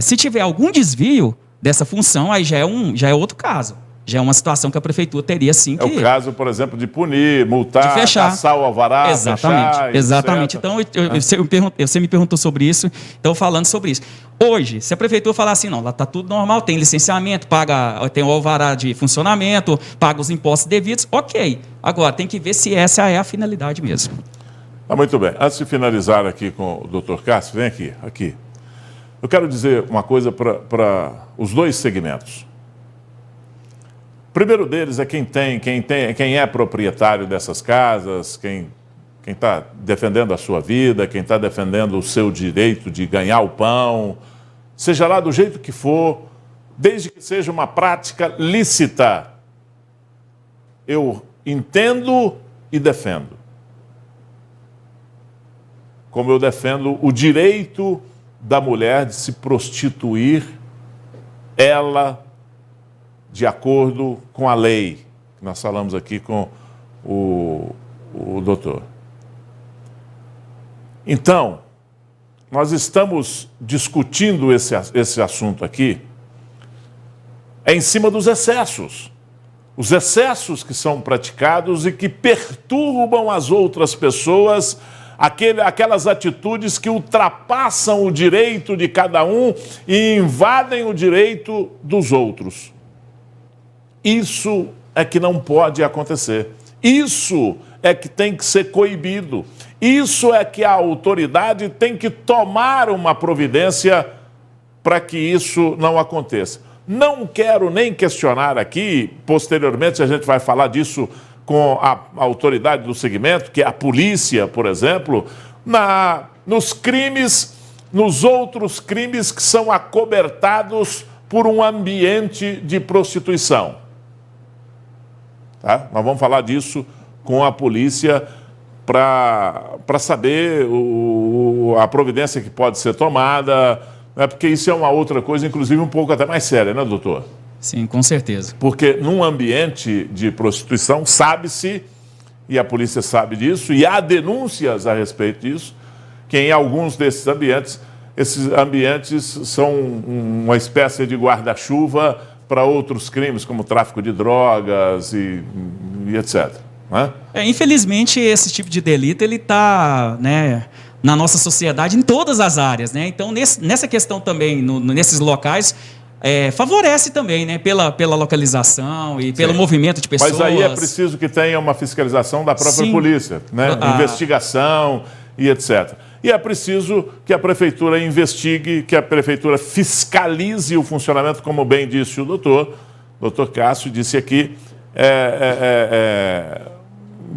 se tiver algum desvio dessa função, aí já é outro caso. Já é uma situação que a prefeitura teria sim que... É o caso, por exemplo, de punir, multar, de fechar. caçar o alvará, Exatamente. Então, você me perguntou sobre isso, então falando sobre isso. Hoje, se a prefeitura falar assim, não, lá está tudo normal, tem licenciamento, tem o alvará de funcionamento, paga os impostos devidos, ok. Agora, tem que ver se essa é a finalidade mesmo. Muito bem. Antes de finalizar aqui com o doutor Cássio, vem aqui. Eu quero dizer uma coisa para os dois segmentos. O primeiro deles é quem é proprietário dessas casas, quem está defendendo a sua vida, quem está defendendo o seu direito de ganhar o pão, seja lá do jeito que for, desde que seja uma prática lícita. Eu entendo e defendo. Como eu defendo o direito da mulher de se prostituir, ela, de acordo com a lei, que nós falamos aqui com o doutor. Então, nós estamos discutindo esse assunto aqui em cima dos excessos. Os excessos que são praticados e que perturbam as outras pessoas, aquelas atitudes que ultrapassam o direito de cada um e invadem o direito dos outros. Isso é que não pode acontecer. Isso é que tem que ser coibido. Isso é que a autoridade tem que tomar uma providência para que isso não aconteça. Não quero nem questionar aqui, posteriormente a gente vai falar disso com a autoridade do segmento, que é a polícia, por exemplo, nos crimes, nos outros crimes que são acobertados por um ambiente de prostituição. Tá? Nós vamos falar disso com a polícia para saber a providência que pode ser tomada, né? Porque isso é uma outra coisa, inclusive um pouco até mais séria, né, doutor? Sim, com certeza. Porque num ambiente de prostituição, sabe-se, e a polícia sabe disso, e há denúncias a respeito disso, que em alguns desses ambientes, esses ambientes são uma espécie de guarda-chuva para outros crimes, como tráfico de drogas e etc. Né? Infelizmente, esse tipo de delito ele está, né, na nossa sociedade em todas as áreas, né? Então, nessa questão também, nesses locais, favorece também, né, pela localização e pelo movimento de pessoas. Mas aí é preciso que tenha uma fiscalização da própria polícia, né? Investigação e etc. E é preciso que a prefeitura investigue, que a prefeitura fiscalize o funcionamento, como bem disse o doutor Cássio disse aqui,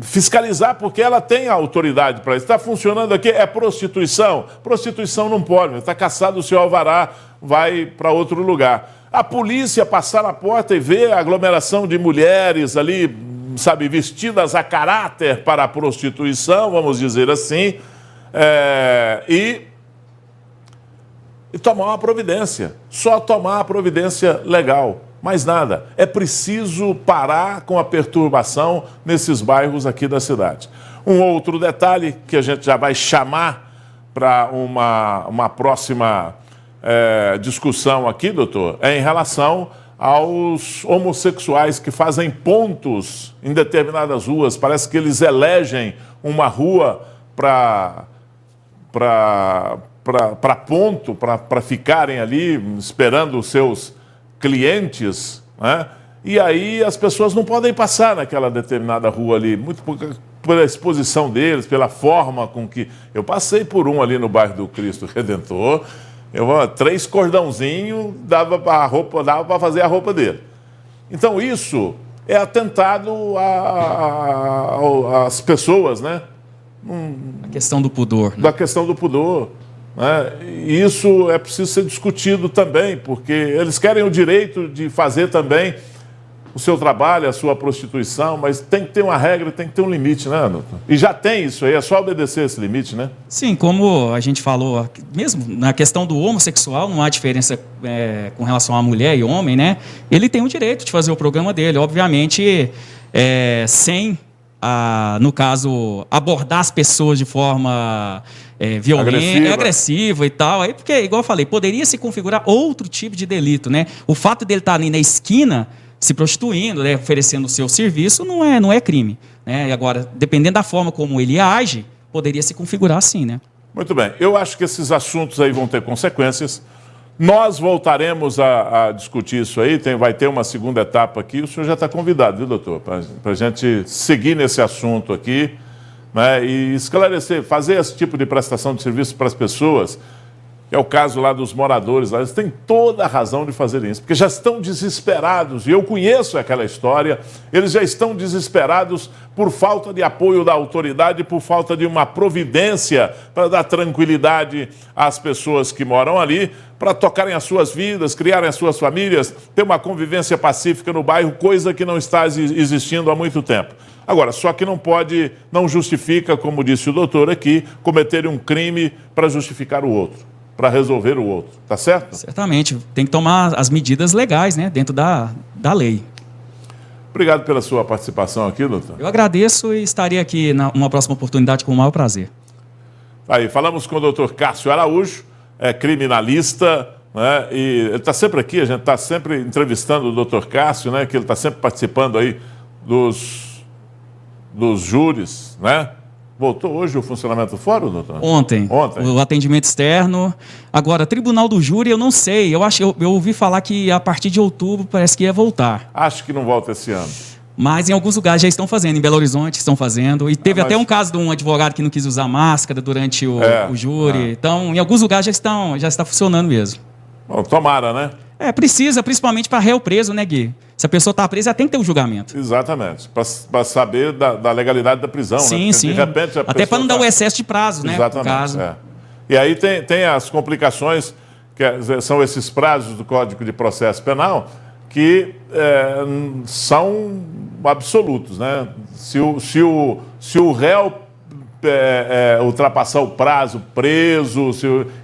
fiscalizar, porque ela tem a autoridade para isso. Está funcionando aqui, é prostituição. Prostituição não pode, está caçado o seu alvará, vai para outro lugar. A polícia passar na porta e ver a aglomeração de mulheres ali, sabe, vestidas a caráter para a prostituição, vamos dizer assim, e tomar uma providência. Só tomar a providência legal. Mais nada. É preciso parar com a perturbação nesses bairros aqui da cidade. Um outro detalhe que a gente já vai chamar para uma próxima discussão aqui, doutor, é em relação aos homossexuais que fazem pontos em determinadas ruas. Parece que eles elegem uma rua para ponto, para ficarem ali esperando os seus clientes, né? E aí as pessoas não podem passar naquela determinada rua ali, muito pela exposição deles, pela forma com que... Eu passei por um ali no bairro do Cristo Redentor, 3 cordãozinhos, dava para fazer a roupa dele. Então isso é atentado às pessoas, né? A questão do pudor. Né? Da questão do pudor. Né? E isso é preciso ser discutido também, porque eles querem o direito de fazer também o seu trabalho, a sua prostituição, mas tem que ter uma regra, tem que ter um limite, né, doutor? E já tem isso aí, é só obedecer esse limite, né? Sim, como a gente falou, mesmo na questão do homossexual, não há diferença com relação a mulher e homem, né? Ele tem o direito de fazer o programa dele, obviamente, sem, no caso, abordar as pessoas de forma violenta, agressiva e tal. Aí, porque, igual eu falei, poderia se configurar outro tipo de delito, né? O fato dele estar ali na esquina, se prostituindo, né, oferecendo o seu serviço, não é crime. Né? E agora, dependendo da forma como ele age, poderia se configurar assim, né? Muito bem. Eu acho que esses assuntos aí vão ter consequências. Nós voltaremos a discutir isso aí, vai ter uma segunda etapa aqui. O senhor já está convidado, viu, doutor? Para a gente seguir nesse assunto aqui, né, e esclarecer, fazer esse tipo de prestação de serviço para as pessoas. É o caso lá dos moradores, eles têm toda a razão de fazer isso, porque já estão desesperados, e eu conheço aquela história, eles já estão desesperados por falta de apoio da autoridade, por falta de uma providência para dar tranquilidade às pessoas que moram ali, para tocarem as suas vidas, criarem as suas famílias, ter uma convivência pacífica no bairro, coisa que não está existindo há muito tempo. Agora, só que não justifica, como disse o doutor aqui, cometer um crime para justificar o outro, para resolver o outro, tá certo? Certamente, tem que tomar as medidas legais, né, dentro da lei. Obrigado pela sua participação aqui, doutor. Eu agradeço e estarei aqui numa próxima oportunidade com o maior prazer. Aí, falamos com o doutor Cássio Araújo, criminalista, né, e ele está sempre aqui, a gente está sempre entrevistando o doutor Cássio, né, que ele está sempre participando aí dos júris, né? Voltou hoje o funcionamento do fórum, doutor? Ontem. O atendimento externo. Agora, tribunal do júri, eu não sei. Eu ouvi falar que a partir de outubro parece que ia voltar. Acho que não volta esse ano. Mas em alguns lugares já estão fazendo. Em Belo Horizonte estão fazendo. E teve até um caso de um advogado que não quis usar máscara durante o júri. Então, em alguns lugares já está funcionando mesmo. Bom, tomara, né? Precisa, principalmente para réu preso, né, Gui? Se a pessoa está presa, ela tem que ter um julgamento. Exatamente. Para saber da legalidade da prisão. Sim, né? sim. De repente, até para não dar o excesso de prazo, né? Exatamente. Caso. E aí tem as complicações, que são esses prazos do Código de Processo Penal, que são absolutos, né? Se o réu ultrapassar o prazo, preso,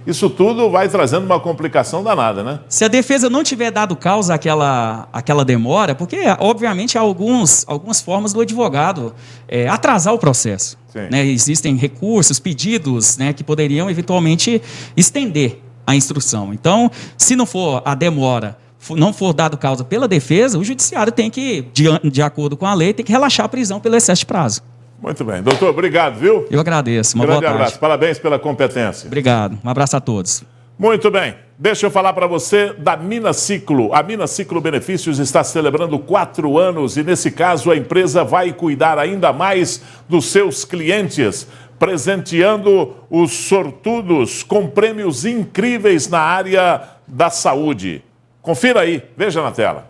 isso tudo vai trazendo uma complicação danada, né? Se a defesa não tiver dado causa àquela demora, porque, obviamente, há algumas formas do advogado atrasar o processo. Né? Existem recursos, pedidos, né, que poderiam, eventualmente, estender a instrução. Então, se não for a demora, não for dado causa pela defesa, o judiciário tem que, de acordo com a lei, tem que relaxar a prisão pelo excesso de prazo. Muito bem. Doutor, obrigado, viu? Eu agradeço. Uma grande boa tarde. abraço. Parabéns pela competência. Obrigado. Um abraço a todos. Muito bem. Deixa eu falar para você da Minaciclo. A Minaciclo Benefícios está celebrando 4 anos e, nesse caso, a empresa vai cuidar ainda mais dos seus clientes, presenteando os sortudos com prêmios incríveis na área da saúde. Confira aí. Veja na tela.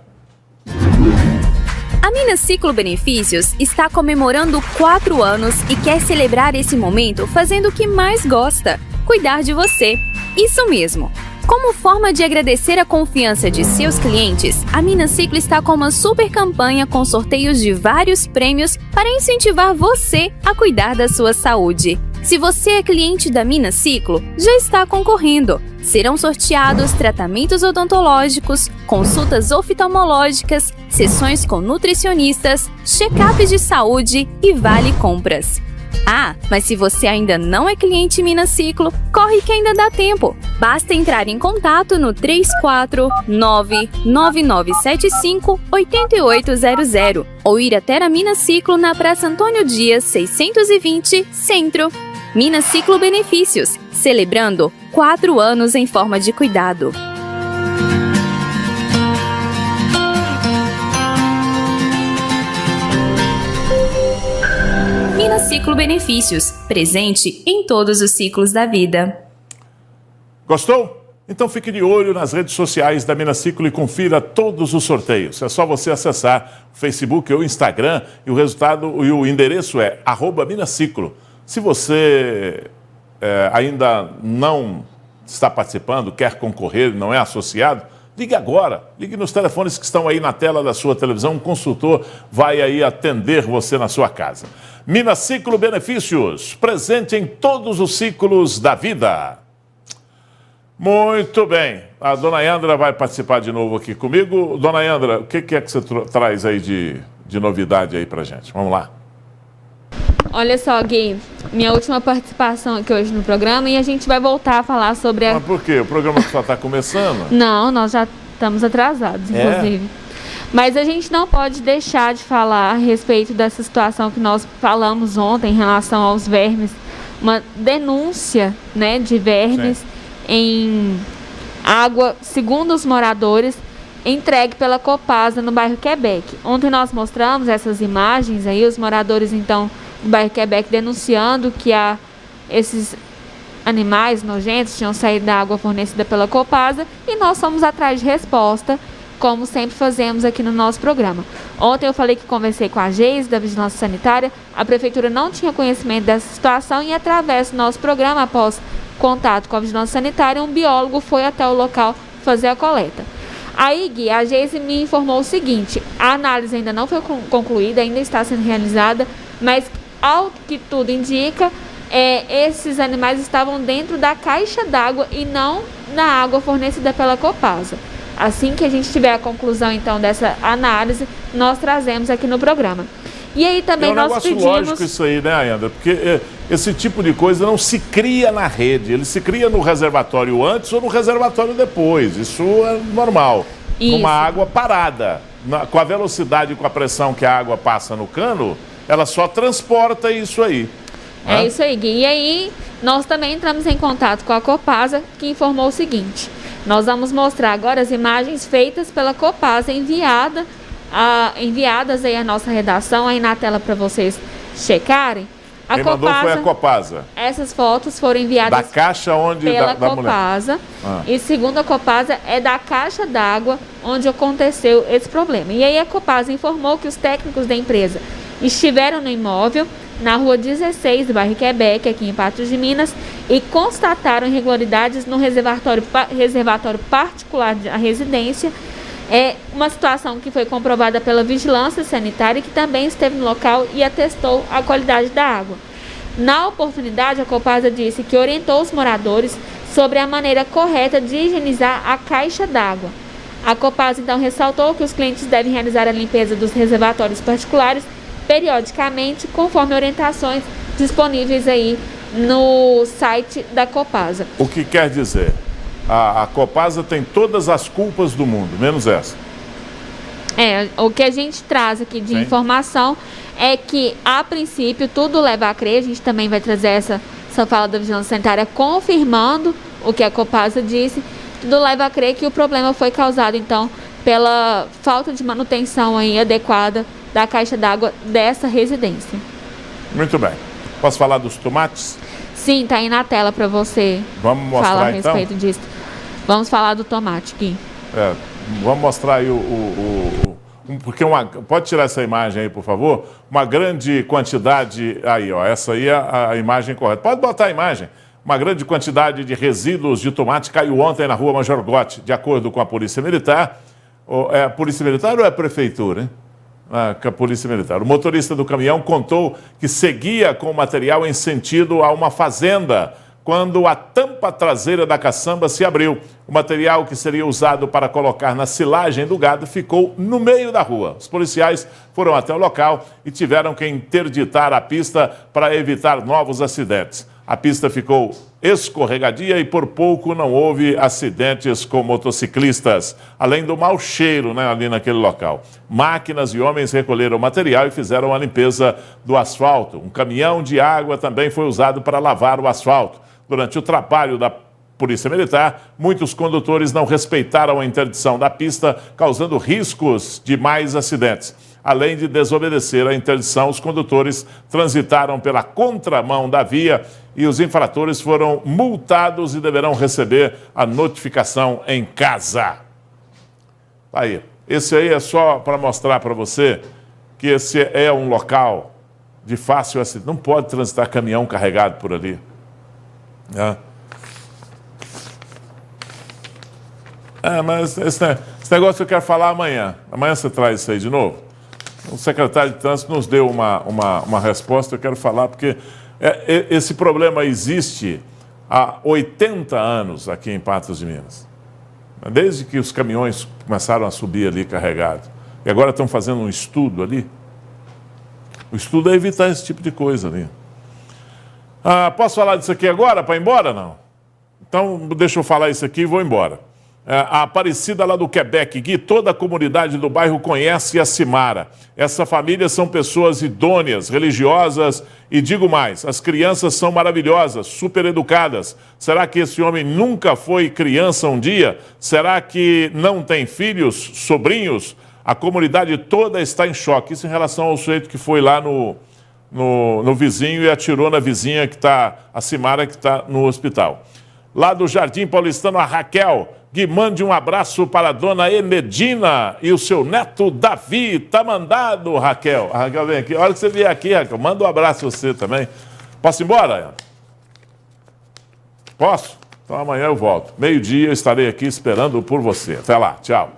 A Minaciclo Benefícios está comemorando 4 anos e quer celebrar esse momento fazendo o que mais gosta, cuidar de você. Isso mesmo! Como forma de agradecer a confiança de seus clientes, a Minaciclo está com uma super campanha com sorteios de vários prêmios para incentivar você a cuidar da sua saúde. Se você é cliente da Minaciclo, já está concorrendo. Serão sorteados tratamentos odontológicos, consultas oftalmológicas, sessões com nutricionistas, check-ups de saúde e vale compras. Ah, mas se você ainda não é cliente Minaciclo, corre que ainda dá tempo. Basta entrar em contato no 349-9975-8800 ou ir até a Minaciclo na Praça Antônio Dias, 620, Centro. Minaciclo Benefícios, celebrando 4 anos em forma de cuidado. Minaciclo Benefícios, presente em todos os ciclos da vida. Gostou? Então fique de olho nas redes sociais da Minaciclo e confira todos os sorteios. É só você acessar o Facebook ou o Instagram e o resultado e o endereço é @Minaciclo. Se você ainda não está participando, quer concorrer, não é associado, ligue agora. Ligue nos telefones que estão aí na tela da sua televisão. Um consultor vai aí atender você na sua casa. Minaciclo Benefícios, presente em todos os ciclos da vida. Muito bem. A dona Yandra vai participar de novo aqui comigo. Dona Yandra, o que é que você traz aí de novidade aí pra gente? Vamos lá. Olha só, Gui, minha última participação aqui hoje no programa e a gente vai voltar a falar sobre a... Mas por quê? O programa só está começando? Não, nós já estamos atrasados, inclusive. Mas a gente não pode deixar de falar a respeito dessa situação que nós falamos ontem em relação aos vermes. Uma denúncia, né, de vermes em água, segundo os moradores, entregue pela Copasa no bairro Quebec. Ontem nós mostramos essas imagens aí, os moradores então do bairro Quebec denunciando que esses animais nojentos tinham saído da água fornecida pela Copasa e nós fomos atrás de resposta, como sempre fazemos aqui no nosso programa. Ontem eu falei que conversei com a Geise da Vigilância Sanitária, a Prefeitura não tinha conhecimento dessa situação e através do nosso programa, após contato com a Vigilância Sanitária, um biólogo foi até o local fazer a coleta. Aí, Gui, a Geise me informou o seguinte, a análise ainda não foi concluída, ainda está sendo realizada, mas ao que tudo indica, esses animais estavam dentro da caixa d'água e não na água fornecida pela Copasa. Assim que a gente tiver a conclusão, então, dessa análise, nós trazemos aqui no programa. E aí também nós pedimos... É um negócio lógico isso aí, né, Ayanda? Porque esse tipo de coisa não se cria na rede, ele se cria no reservatório antes ou no reservatório depois. Isso é normal. Isso. Numa água parada, com a velocidade e com a pressão que a água passa no cano, ela só transporta isso aí. É isso aí, Gui. E aí, nós também entramos em contato com a Copasa, que informou o seguinte. Nós vamos mostrar agora as imagens feitas pela Copasa, enviadas aí à nossa redação, aí na tela para vocês checarem, Quem mandou foi a Copasa. Essas fotos foram enviadas da caixa onde pela da Copasa. mulher. E segundo a Copasa, é da caixa d'água onde aconteceu esse problema. E aí a Copasa informou que os técnicos da empresa estiveram no imóvel, na rua 16 do bairro Quebec, aqui em Patos de Minas, e constataram irregularidades no reservatório particular da residência. É uma situação que foi comprovada pela vigilância sanitária, que também esteve no local e atestou a qualidade da água. Na oportunidade, a Copasa disse que orientou os moradores sobre a maneira correta de higienizar a caixa d'água. A Copasa então ressaltou que os clientes devem realizar a limpeza dos reservatórios particulares periodicamente, conforme orientações disponíveis aí no site da Copasa. O que quer dizer? A Copasa tem todas as culpas do mundo, menos essa. O que a gente traz aqui de informação é que, a princípio, tudo leva a crer. A gente também vai trazer essa fala da Vigilância Sanitária confirmando o que a Copasa disse. Tudo leva a crer que o problema foi causado, então, pela falta de manutenção aí adequada da caixa d'água dessa residência. Muito bem. Posso falar dos tomates? Sim, tá aí na tela para você falar a respeito disso. Vamos falar do tomate aqui. Vamos mostrar aí porque pode tirar essa imagem aí, por favor? Uma grande quantidade, aí, ó, essa aí é a imagem correta. Pode botar a imagem. Uma grande quantidade de resíduos de tomate caiu ontem na rua Major Gotti, de acordo com a Polícia Militar. É a Polícia Militar ou é a Prefeitura, hein? A Polícia Militar. O motorista do caminhão contou que seguia com o material em sentido a uma fazenda, quando a tampa traseira da caçamba se abriu. O material que seria usado para colocar na silagem do gado ficou no meio da rua. Os policiais foram até o local e tiveram que interditar a pista para evitar novos acidentes. A pista ficou escorregadia e por pouco não houve acidentes com motociclistas, além do mau cheiro, né, ali naquele local. Máquinas e homens recolheram o material e fizeram a limpeza do asfalto. Um caminhão de água também foi usado para lavar o asfalto. Durante o trabalho da Polícia Militar, muitos condutores não respeitaram a interdição da pista, causando riscos de mais acidentes. Além de desobedecer a interdição, os condutores transitaram pela contramão da via e os infratores foram multados e deverão receber a notificação em casa. Aí, esse aí é só para mostrar para você que esse é um local de fácil acidente. Não pode transitar caminhão carregado por ali. Mas esse negócio eu quero falar amanhã. Amanhã você traz isso aí de novo. O secretário de Trânsito nos deu uma resposta, eu quero falar, porque esse problema existe há 80 anos aqui em Patos de Minas. Desde que os caminhões começaram a subir ali carregados. E agora estão fazendo um estudo ali. O estudo é evitar esse tipo de coisa ali. Posso falar disso aqui agora para ir embora, não? Então deixa eu falar isso aqui e vou embora. A Aparecida lá do Quebec, Gui, toda a comunidade do bairro conhece a Cimara. Essa família são pessoas idôneas, religiosas e digo mais, as crianças são maravilhosas, super educadas. Será que esse homem nunca foi criança um dia? Será que não tem filhos, sobrinhos? A comunidade toda está em choque. Isso em relação ao sujeito que foi lá no vizinho e atirou na vizinha que está, a Cimara, que está no hospital. Lá do Jardim Paulistano, a Raquel, Gui, mande um abraço para a dona Enedina e o seu neto Davi. Tá mandado, Raquel. A Raquel vem aqui. A hora que você vier aqui, Raquel, manda um abraço a você também. Posso ir embora? Posso? Então amanhã eu volto. Meio-dia eu estarei aqui esperando por você. Até lá. Tchau.